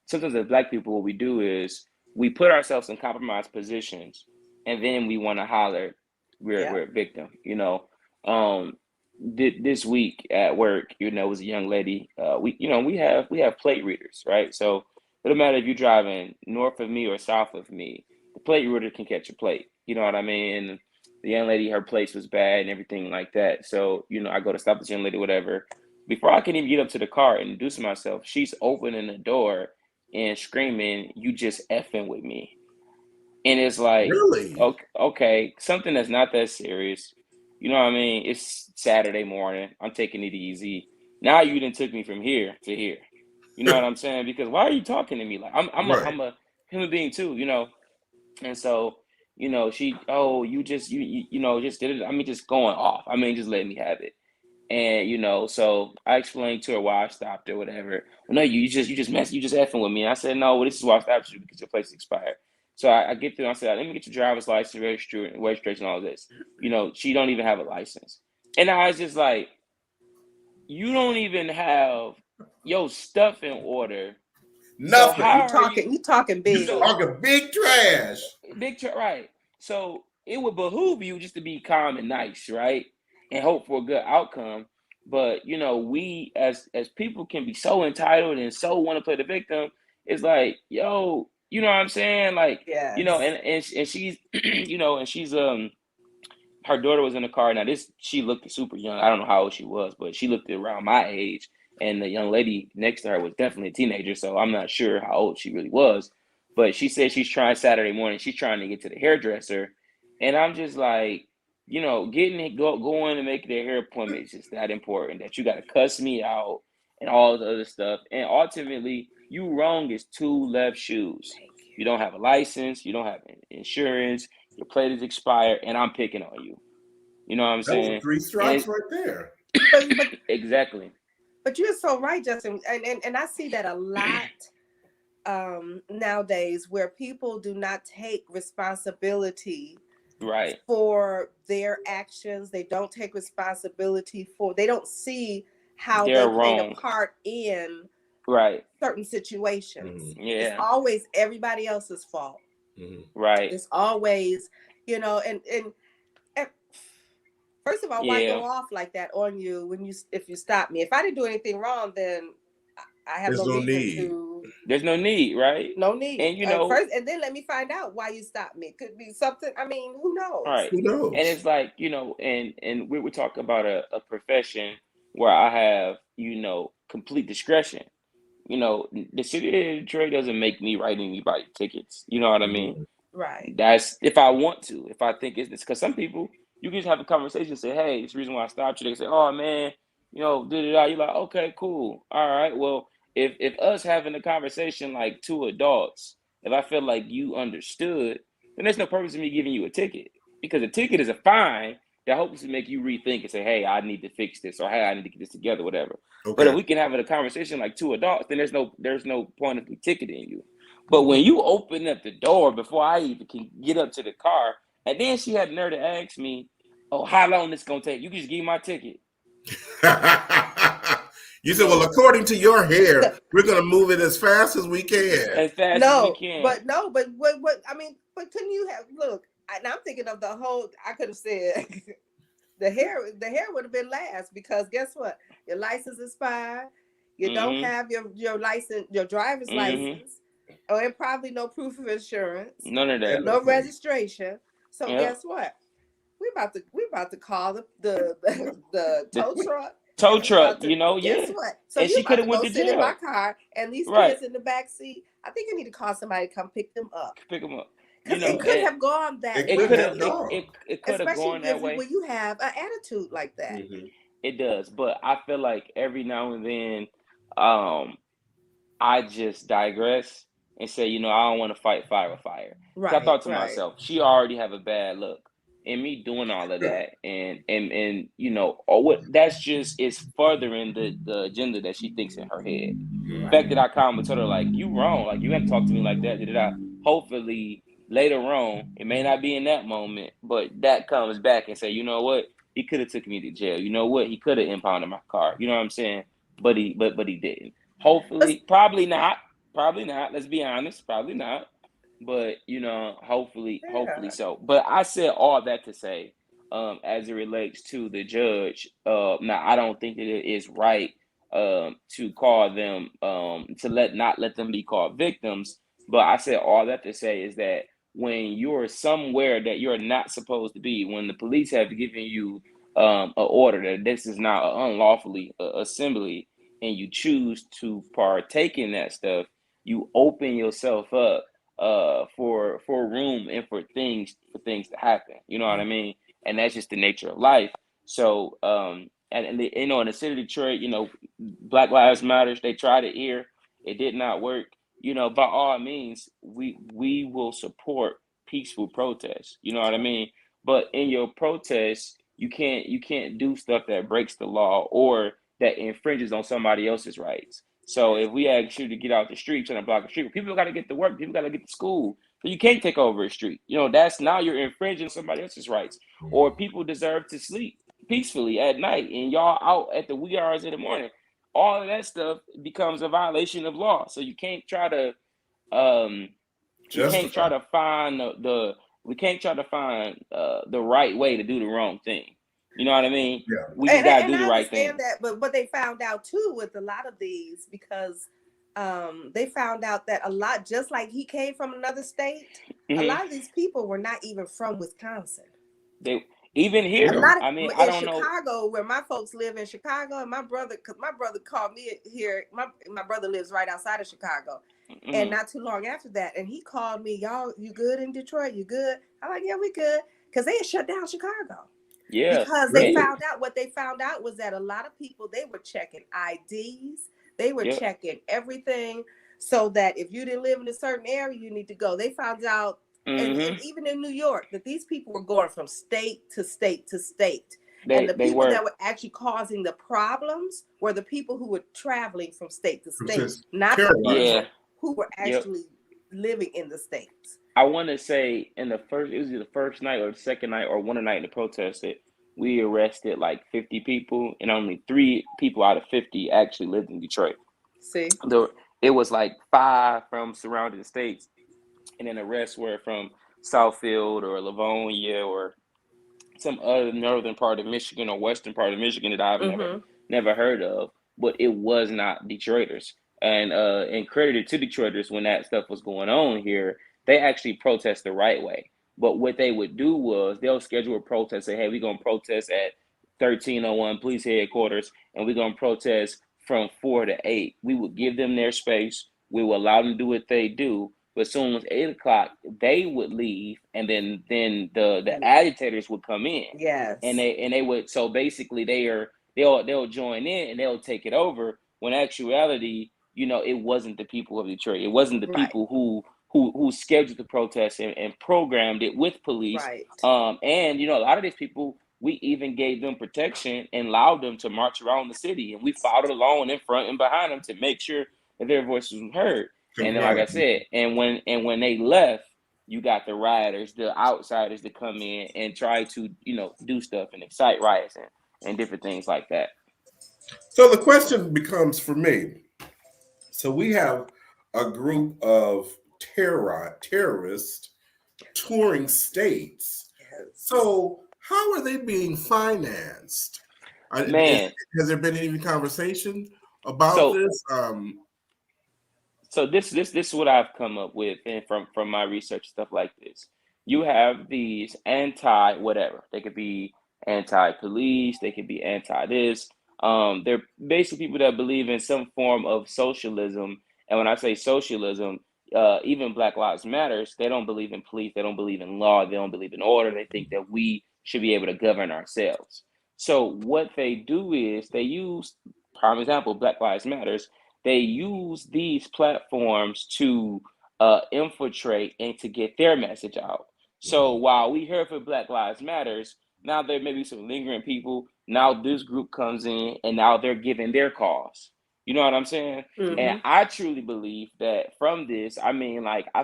sometimes as Black people, what we do is we put ourselves in compromised positions, and then we want to holler we're a victim. This week at work, it was a young lady. We have plate readers, right? So it doesn't matter if you're driving north of me or south of me, the plate reader can catch a plate. You know what I mean? And the young lady, her place was bad and everything like that. So I go to stop this young lady, whatever. Before I can even get up to the car and introduce myself, she's opening the door and screaming, "You just effing with me." And it's like, really? Okay, something that's not that serious. You know what I mean? It's Saturday morning. I'm taking it easy. Now you done took me from here to here. You know what I'm saying? Because why are you talking to me like I'm a human being too, And so, she, you just did it. I mean, just going off. I mean, just let me have it. And so I explained to her why I stopped or whatever. Well, no, you just effing with me. And I said, no, well, this is why I stopped you, because your place expired. So I get through. I said, let me get your driver's license, registration, all this. She don't even have a license. And I was just like, you don't even have your stuff in order. Nothing. So you talking big. You talking big trash. Right. So it would behoove you just to be calm and nice, right? And hope for a good outcome. But we as people can be so entitled and so want to play the victim. It's like, yo, you know what I'm saying? Like, yes. And she's and she's her daughter was in the car. Now she looked super young. I don't know how old she was, but she looked around my age. And the young lady next to her was definitely a teenager, so I'm not sure how old she really was. But she said she's trying Saturday morning. She's trying to get to the hairdresser. And I'm just like, going and making their hair appointment is just that important, that you got to cuss me out and all the other stuff. And ultimately, you wrong as two left shoes. You don't have a license. You don't have insurance. Your plate is expired, and I'm picking on you. You know what I'm saying? That was 3 strikes right there. But, exactly. But you're so right, Justin, and I see that a lot nowadays, where people do not take responsibility right for their actions. They don't take responsibility for. They don't see how They're they played wrong. a part in certain situations. Mm-hmm. Yeah, it's always everybody else's fault. Mm-hmm. Right. It's always, and first of all, why go off like that on you if you stop me? If I didn't do anything wrong, then I have no reason to. There's no need, right? No need. And first, and then let me find out why you stopped me. It could be something. I mean, who knows? Right. Who knows? And it's like, and we were talking about a profession where I have, complete discretion. The city of Detroit doesn't make me write anybody tickets. You know what I mean? Right. That's if I want to. If I think it's because some people, you can just have a conversation and say, hey, it's the reason why I stopped you. They say, oh man, You're like, okay, cool. All right. Well, if us having a conversation like two adults, if I feel like you understood, then there's no purpose in me giving you a ticket, because a ticket is a fine that hopes to make you rethink and say, hey, I need to fix this, or hey, I need to get this together, whatever. Okay. But if we can have a conversation like two adults, then there's no point of me ticketing you. But when you open up the door before I even can get up to the car, and then she had the nerve to ask me, oh, how long this gonna take? You can just give me my ticket. You said, well, according to your hair, we're going to move it as fast as we can. As fast as we can. But what I mean, but couldn't you have, look, and I'm thinking of the whole, I could have said the hair would have been last, because guess what? Your license is expired. You don't have your license, your driver's license, and probably no proof of insurance. None of that. No registration. So guess what? We about to call the tow truck. Tow truck, Guess what? So and she could have went to jail. In my car, and these kids in the back seat. I think you need to call somebody to come pick them up. Because it could have gone that way. It could have gone that way. When you have an attitude like that. Mm-hmm. It does, but I feel like every now and then, I just digress and say, I don't want to fight fire with fire. Right. I thought to myself, she already have a bad look. And me doing all of that, and what that's just is furthering the agenda that she thinks in her head. Right. The fact that I called and told her, like, you wrong, like, you haven't talked to me like that. Did I? Hopefully later on, it may not be in that moment, but that comes back and say, you know what, he could have took me to jail. You know what, he could have impounded my car. You know what I'm saying? But he didn't. Hopefully, probably not. Let's be honest, probably not. But hopefully so. But I said all that to say, as it relates to the judge, now I don't think that it is right to call them to not let them be called victims. But I said all that to say is that when you're somewhere that you're not supposed to be, when the police have given you an order that this is not an unlawfully assembly, and you choose to partake in that stuff, you open yourself up for room and for things to happen. You know what I mean? And that's just the nature of life. So in the city of Detroit, Black Lives Matter, they tried it here, it did not work. By all means, we will support peaceful protests. You know what I mean? But in your protests, you can't do stuff that breaks the law or that infringes on somebody else's rights. So if we ask you to get out the street, trying to block the street, people got to get to work, people got to get to school. So you can't take over a street. That's now you're infringing somebody else's rights. Or people deserve to sleep peacefully at night, and y'all out at the wee hours in the morning. All of that stuff becomes a violation of law. So you can't try to find the right way to do the wrong thing. You know what I mean? Yeah. We just gotta do the right thing. That, but what they found out too with a lot of these, because they found out that a lot, just like he came from another state, a lot of these people were not even from Wisconsin. They even here. I don't know. Chicago, where my folks live in Chicago, and my brother called me here. My brother lives right outside of Chicago. And not too long after that, and he called me, y'all, you good in Detroit? You good? I'm like, yeah, we good. Because they had shut down Chicago. Yeah. Because they found out was that a lot of people, they were checking IDs. They were checking everything, so that if you didn't live in a certain area, you need to go. They found out and even in New York, that these people were going from state to state to state. They, and the they people were. that were actually causing the problems were the people who were traveling from state to state, not the people who were actually living in the states. I want to say it was either the first night or the second night or one night in the protest that we arrested like 50 people, and only 3 people out of 50 actually lived in Detroit. See, it was like 5 from surrounding states, and then the rest were from Southfield or Livonia or some other northern part of Michigan or western part of Michigan that I've never heard of, but it was not Detroiters. And credited to Detroiters when that stuff was going on here, they actually protest the right way. But what they would do was they'll schedule a protest, say, hey, we're going to protest at 1301 police headquarters, and we're going to protest from 4 to 8. We would give them their space. We will allow them to do what they do. But as soon as 8 o'clock, they would leave, and then the agitators would come in. Yes. And they would, so basically they'll join in and they'll take it over. When in actuality, it wasn't the people of Detroit. It wasn't the people who scheduled the protest and programmed it with police. Right. And a lot of these people, we even gave them protection and allowed them to march around the city, and we followed along in front and behind them to make sure that their voices were heard. And then, like I said, and when they left, you got the rioters, the outsiders that come in and try to, do stuff and excite riots and different things like that. So the question becomes for me, so we have a group of terrorists touring states. So how are they being financed? Man, has there been any conversation about this? So this is what I've come up with, and from my research, stuff like this. You have these anti-whatever. They could be anti-police. They could be anti-this. They're basically people that believe in some form of socialism. And when I say socialism, even Black Lives Matters, they don't believe in police. They don't believe in law. They don't believe in order. They think that we should be able to govern ourselves. So what they do is they use, prime example, Black Lives Matters. They use these platforms to infiltrate and to get their message out. So while we heard for Black Lives Matters, now there may be some lingering people. Now this group comes in and now they're giving their cause. You know what I'm saying? And I truly believe that from this, I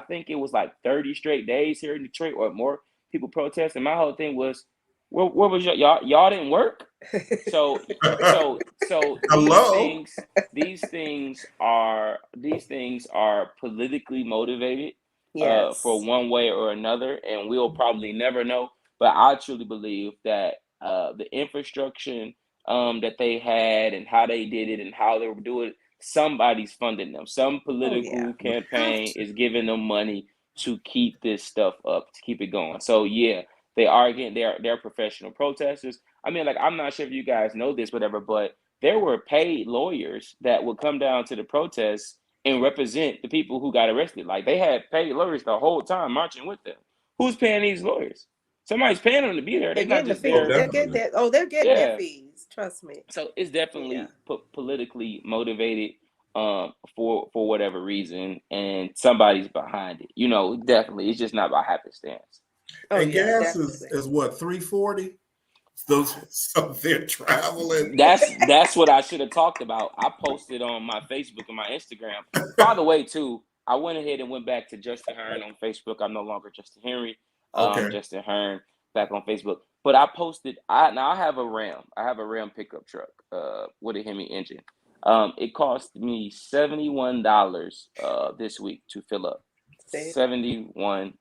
think it was like 30 straight days here in Detroit or more people protesting. My whole thing was, where was y'all didn't work? So these things are politically motivated for one way or another, and we'll probably never know. But I truly believe that the infrastructure that they had and how they did it and how they were doing it, somebody's funding them. Some political campaign is giving them money to keep this stuff up, to keep it going. So yeah. They are again. They're professional protesters. I'm not sure if you guys know this, whatever, but there were paid lawyers that would come down to the protests and represent the people who got arrested. Like they had paid lawyers the whole time marching with them. Who's paying these lawyers? Somebody's paying them to be there. They're not just there. They're getting their fees. Trust me. So it's definitely politically motivated for whatever reason, and somebody's behind it. Definitely, it's just not by happenstance. And gas is what, $3.40? So they're traveling. That's what I should have talked about. I posted on my Facebook and my Instagram. By the way, too, I went ahead and went back to Justin Hearn on Facebook. I'm no longer Justin Henry. Justin Hearn back on Facebook. But I posted. I have a Ram. I have a Ram pickup truck with a Hemi engine. It cost me $71 this week to fill up. $71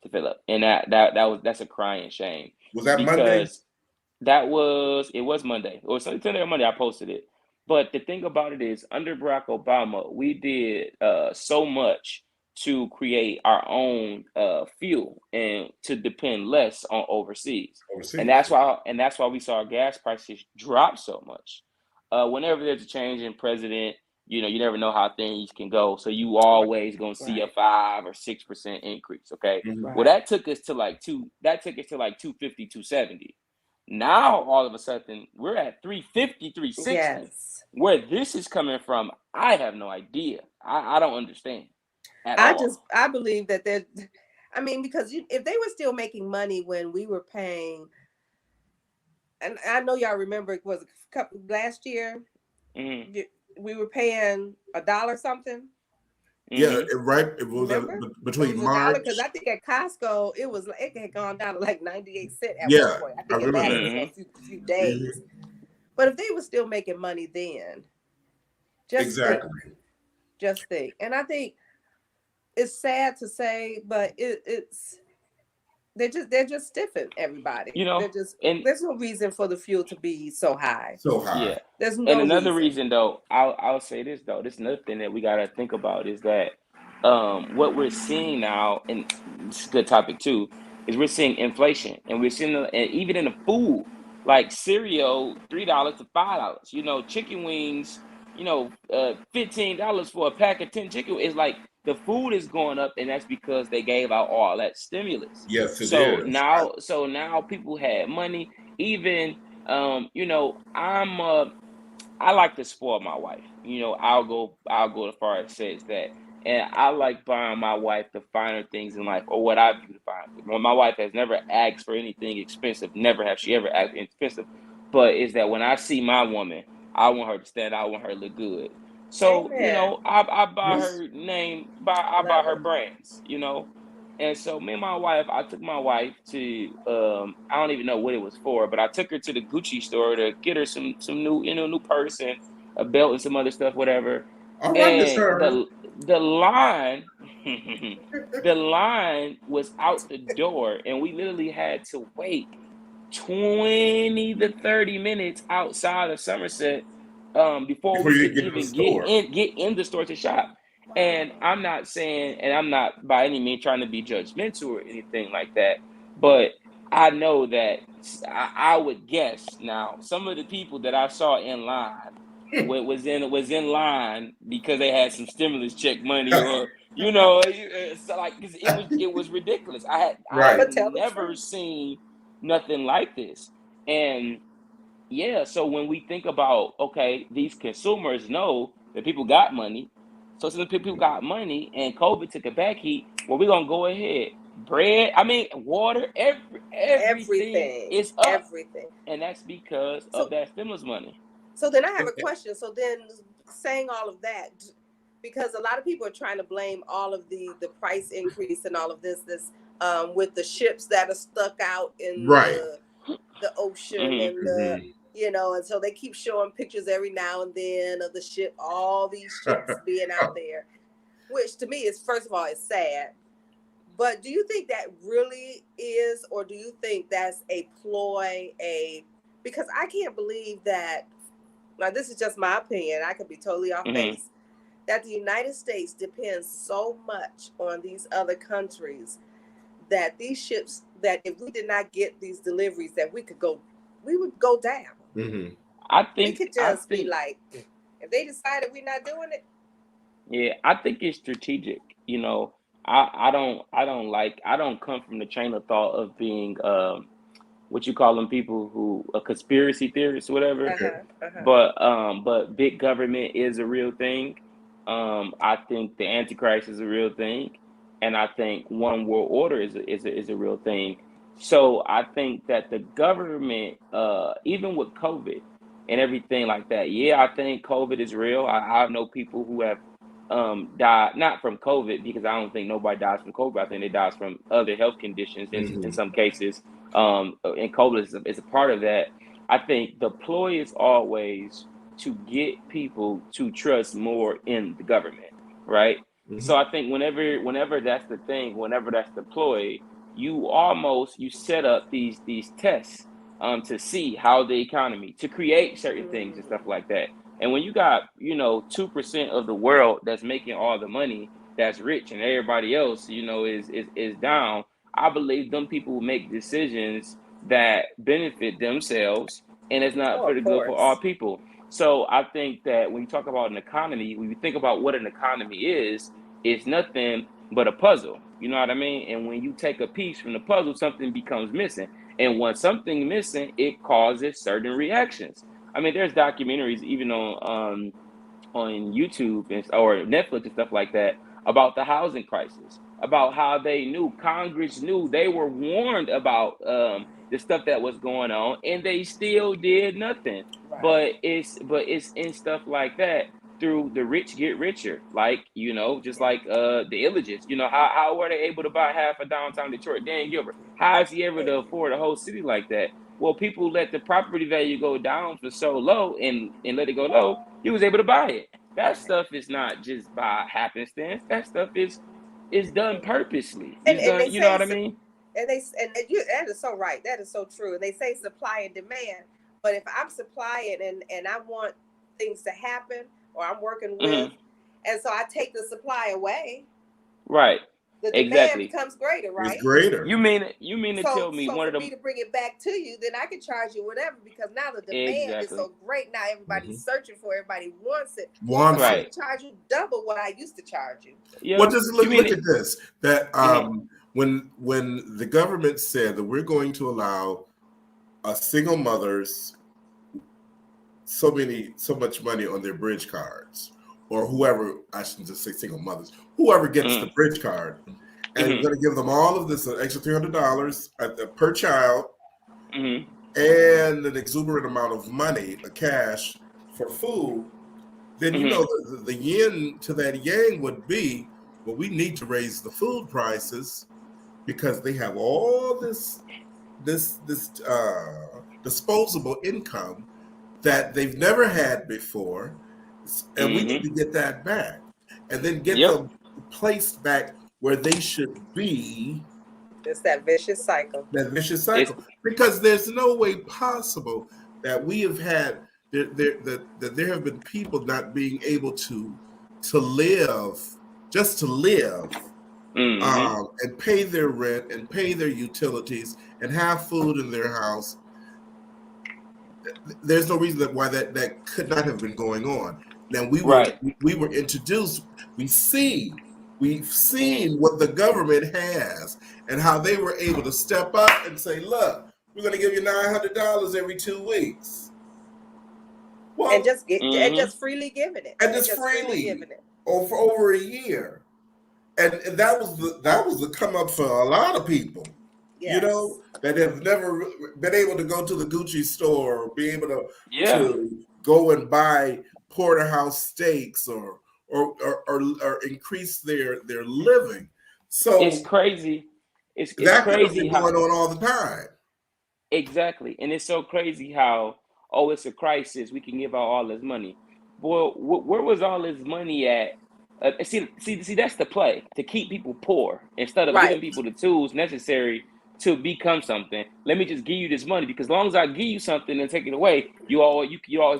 to fill up, and that's a crying shame. Was that Monday? It was Monday or Sunday or Monday. I posted it, but the thing about it is, under Barack Obama, we did so much to create our own fuel and to depend less on overseas. And that's why we saw our gas prices drop so much. Whenever there's a change in president, you never know how things can go. So you always gonna see a 5 or 6% increase. Okay. Right. Well, that took us to like 250, 270. Now all of a sudden we're at 350, 360. Yes. Where this is coming from, I have no idea. I don't understand. I believe that I mean, because if they were still making money when we were paying, and I know y'all remember it was a couple last year, we were paying $1 something. Yeah, right. It was between March, because I think at Costco it had gone down to like 98 cents at one point. I think it lasted for a few days. But if they were still making money then, just think. And I think it's sad to say, but they're just stiffing everybody. There's no reason for the fuel to be so high. Yeah. There's no and another reason though, I'll say this though. This is another thing that we gotta think about is that what we're seeing now, and it's a good topic too, is we're seeing inflation, and we're seeing and even in the food, like cereal, $3 to $5. Chicken wings, $15 for a pack of 10 chicken. It's like the food is going up, and that's because they gave out all that stimulus. Yes, it so is. now people had money. Even I like to spoil my wife. I'll go as far as says that. And I like buying my wife the finer things in life, or what I view the finer. My wife has never asked for anything expensive. Never have she ever asked expensive. But is that when I see my woman, I want her to stand out. I want her to look good. So, I buy her name, I buy her brands, And so me and my wife, I took my wife to, I don't even know what it was for, but I took her to the Gucci store to get her some new, new purse and a belt and some other stuff, whatever. All right, and the line, the line was out the door, and we literally had to wait 20 to 30 minutes outside of Somerset before we could even get in the store to shop. And I'm not saying, and I'm not by any means trying to be judgmental or anything like that, but I know that I would guess now some of the people that I saw in line was in line because they had some stimulus check money, or so like it was ridiculous. I had never seen nothing like this. And so when we think about, okay, these consumers know that people got money. So since people got money and COVID took a back heat, well, we're gonna go ahead. Bread, water, everything is up. Everything. And that's because of that stimulus money. So then I have a question. So then saying all of that, because a lot of people are trying to blame all of the price increase and all of this with the ships that are stuck out in the ocean and and so they keep showing pictures every now and then of the ship, all these ships being out there, which to me is, first of all, it's sad. But do you think that really is, or do you think that's a ploy, because I can't believe that, now this is just my opinion, I could be totally off base, that the United States depends so much on these other countries that these ships, that if we did not get these deliveries, that we would go down. Mm-hmm. I think we could just be like, if they decided we're not doing it. Yeah, I think it's strategic. I don't come from the train of thought of being what you call them, people who a conspiracy theorists, whatever. But big government is a real thing. I think the Antichrist is a real thing, and I think one world order is a real thing. So I think that the government, even with COVID and everything like that, I think COVID is real. I know people who have died, not from COVID, because I don't think nobody dies from COVID. I think they die from other health conditions in some cases. And COVID is a part of that. I think the ploy is always to get people to trust more in the government, right? Mm-hmm. So I think whenever that's the thing, whenever that's the ploy, you set up these tests to see how the economy, to create certain things and stuff like that. And when you got 2% of the world that's making all the money, that's rich, and everybody else is down, I believe them people will make decisions that benefit themselves, and it's not for the good for all people. So I think that when you talk about an economy, when you think about what an economy is, it's nothing but a puzzle. You know what I mean? And when you take a piece from the puzzle, something becomes missing. And when something's missing, it causes certain reactions. I mean, there's documentaries even on YouTube or Netflix and stuff like that about the housing crisis, about how they knew, Congress knew, they were warned about the stuff that was going on, and they still did nothing. Right. But it's in stuff like that, through the rich get richer, like, just like the Illegits. How were they able to buy half of downtown Detroit? Dan Gilbert, how is he able to afford a whole city like that? Well, people let the property value go down for so low, and let it go low, he was able to buy it. That stuff is not just by happenstance. That stuff is done purposely. You know what I mean? And that is so right. That is so true. And they say supply and demand. But if I'm supplying and I want things to happen, or I'm working with, and so I take the supply away, right? The demand becomes greater, right? It's greater. You mean to tell me for me to bring it back to you, then I can charge you whatever, because now the demand is so great. Now everybody's searching for it. Everybody wants it. I can charge you double what I used to charge you. Yeah. Well, just look at this. That when the government said that we're going to allow single mothers so much money on their bridge cards, or whoever, I shouldn't just say single mothers, whoever gets the bridge card, and we're going to give them all of this, an extra $300 per child, and an exuberant amount of money, cash for food, then the yin to that yang would be, well, we need to raise the food prices because they have all this disposable income that they've never had before, and we need to get that back, and then get them placed back where they should be. It's that vicious cycle. Because there's no way possible that we have had that there have been people not being able to live, just to live, and pay their rent and pay their utilities and have food in their house. There's no reason why that could not have been going on. Now we were introduced. We've seen what the government has and how they were able to step up and say, "Look, we're going to give you $900 every 2 weeks." Well, and just freely giving it, and just freely giving it for over a year, and that was the come up for a lot of people. Yes. That have never been able to go to the Gucci store, or be able to go and buy porterhouse steaks, or increase their living. So it's crazy. It's crazy going on all the time. Exactly, and it's so crazy how it's a crisis. We can give out all this money. Boy, where was all this money at? See, that's the play, to keep people poor instead of giving people the tools necessary to become something. Let me just give you this money, because as long as I give you something and take it away, you always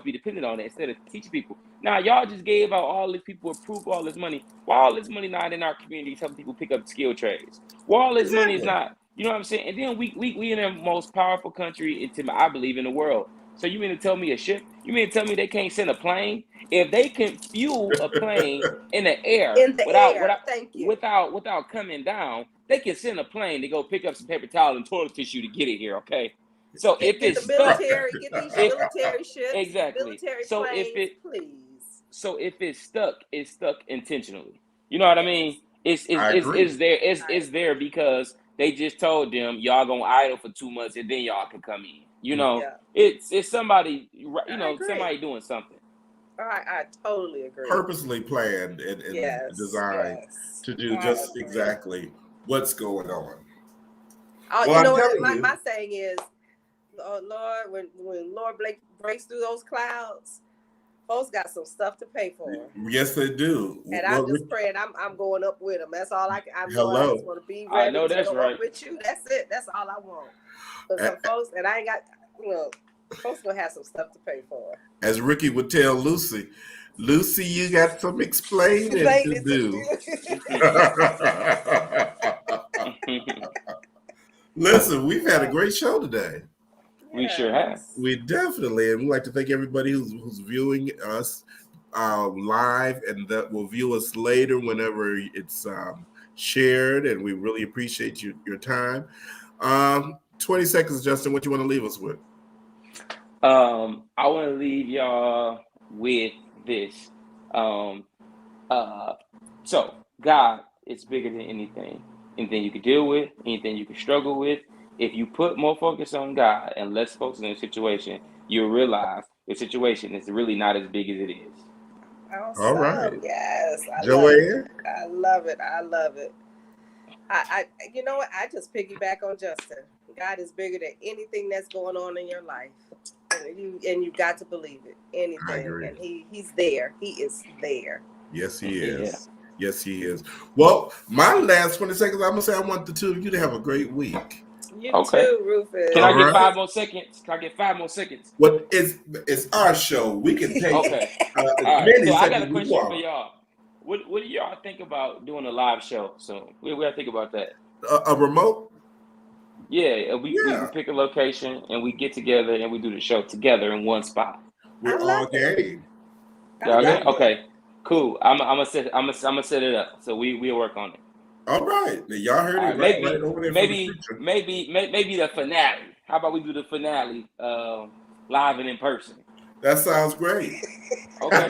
be dependent on it instead of teaching people. Now y'all just gave out all these people, approved all this money. Why all this money not in our communities helping people pick up skill trades? Why all this money is not, you know what I'm saying? And then we in the most powerful country, I believe, in the world. So you mean to tell me a ship? You mean to tell me they can't send a plane? If they can fuel a plane in the air without coming down, they can send a plane to go pick up some paper towel and toilet tissue to get it here, okay? So if it's military, get these military ships, exactly. Military planes, please. So if it's stuck intentionally. You know what I mean? It's there because they just told them y'all gonna idle for 2 months and then y'all can come in. It's somebody, somebody doing something. I totally agree. Purposely planned and designed to do just exactly what's going on. My saying is, oh Lord, when Lord breaks through those clouds, folks got some stuff to pay for. Yes, they do. And I'm just praying I'm going up with them. That's all I just want to be ready. I know that's to go right. up with you. That's it. That's all I want. Some folks, and I ain't got, folks gonna have some stuff to pay for. As Ricky would tell Lucy, you got some explaining to do. Listen, we've had a great show today. We sure have. We definitely, and we'd like to thank everybody who's viewing us live and that will view us later whenever it's shared, and we really appreciate your time. 20 seconds, Justin, what you want to leave us with? I want to leave y'all with this. So God is bigger than anything. Anything you can deal with, anything you can struggle with. If you put more focus on God and less focus on the situation, you'll realize the situation is really not as big as it is. Awesome. All right. Yes. Joanne? I love it. I love it. I you know what? I just piggyback on Justin. God is bigger than anything that's going on in your life. And you got to believe it. Anything. I agree. And he's there. He is there. Yes, he is. Yeah. Yes, he is. Well, my last 20 seconds, I'm going to say I want the two of you to have a great week. You too, Rufus. Can I get 5 more seconds? Can I get 5 more seconds? Well, it's our show. We can take okay. All right. So I got a question for y'all. What do y'all think about doing a live show soon? What do y'all think about that? A remote? Yeah, we pick a location and we get together and we do the show together in one spot. We're all game. Okay, cool. I'm gonna set it up. So we'll work on it. All right, now y'all heard it right over there. Maybe the finale. How about we do the finale live and in person? That sounds great. Okay.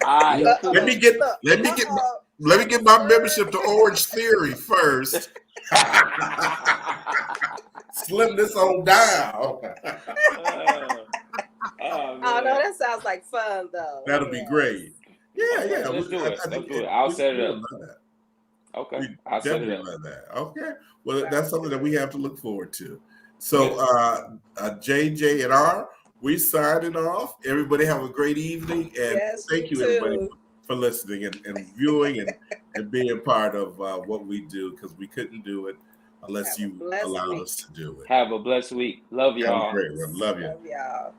All right. Let me get my membership to Orange Theory first. Slim this on down. Oh no, that sounds like fun though. That'll be great. Yeah. Let's do it. I'll set it up. Okay. I'll set it up. Okay. Well, that's something that we have to look forward to. So, JJ and R, we signing off. Everybody have a great evening, and thank you everybody for listening and viewing and being part of what we do, because we couldn't do it unless you allowed us to do it. Have a blessed week. Love y'all. Great. Love you. Love y'all.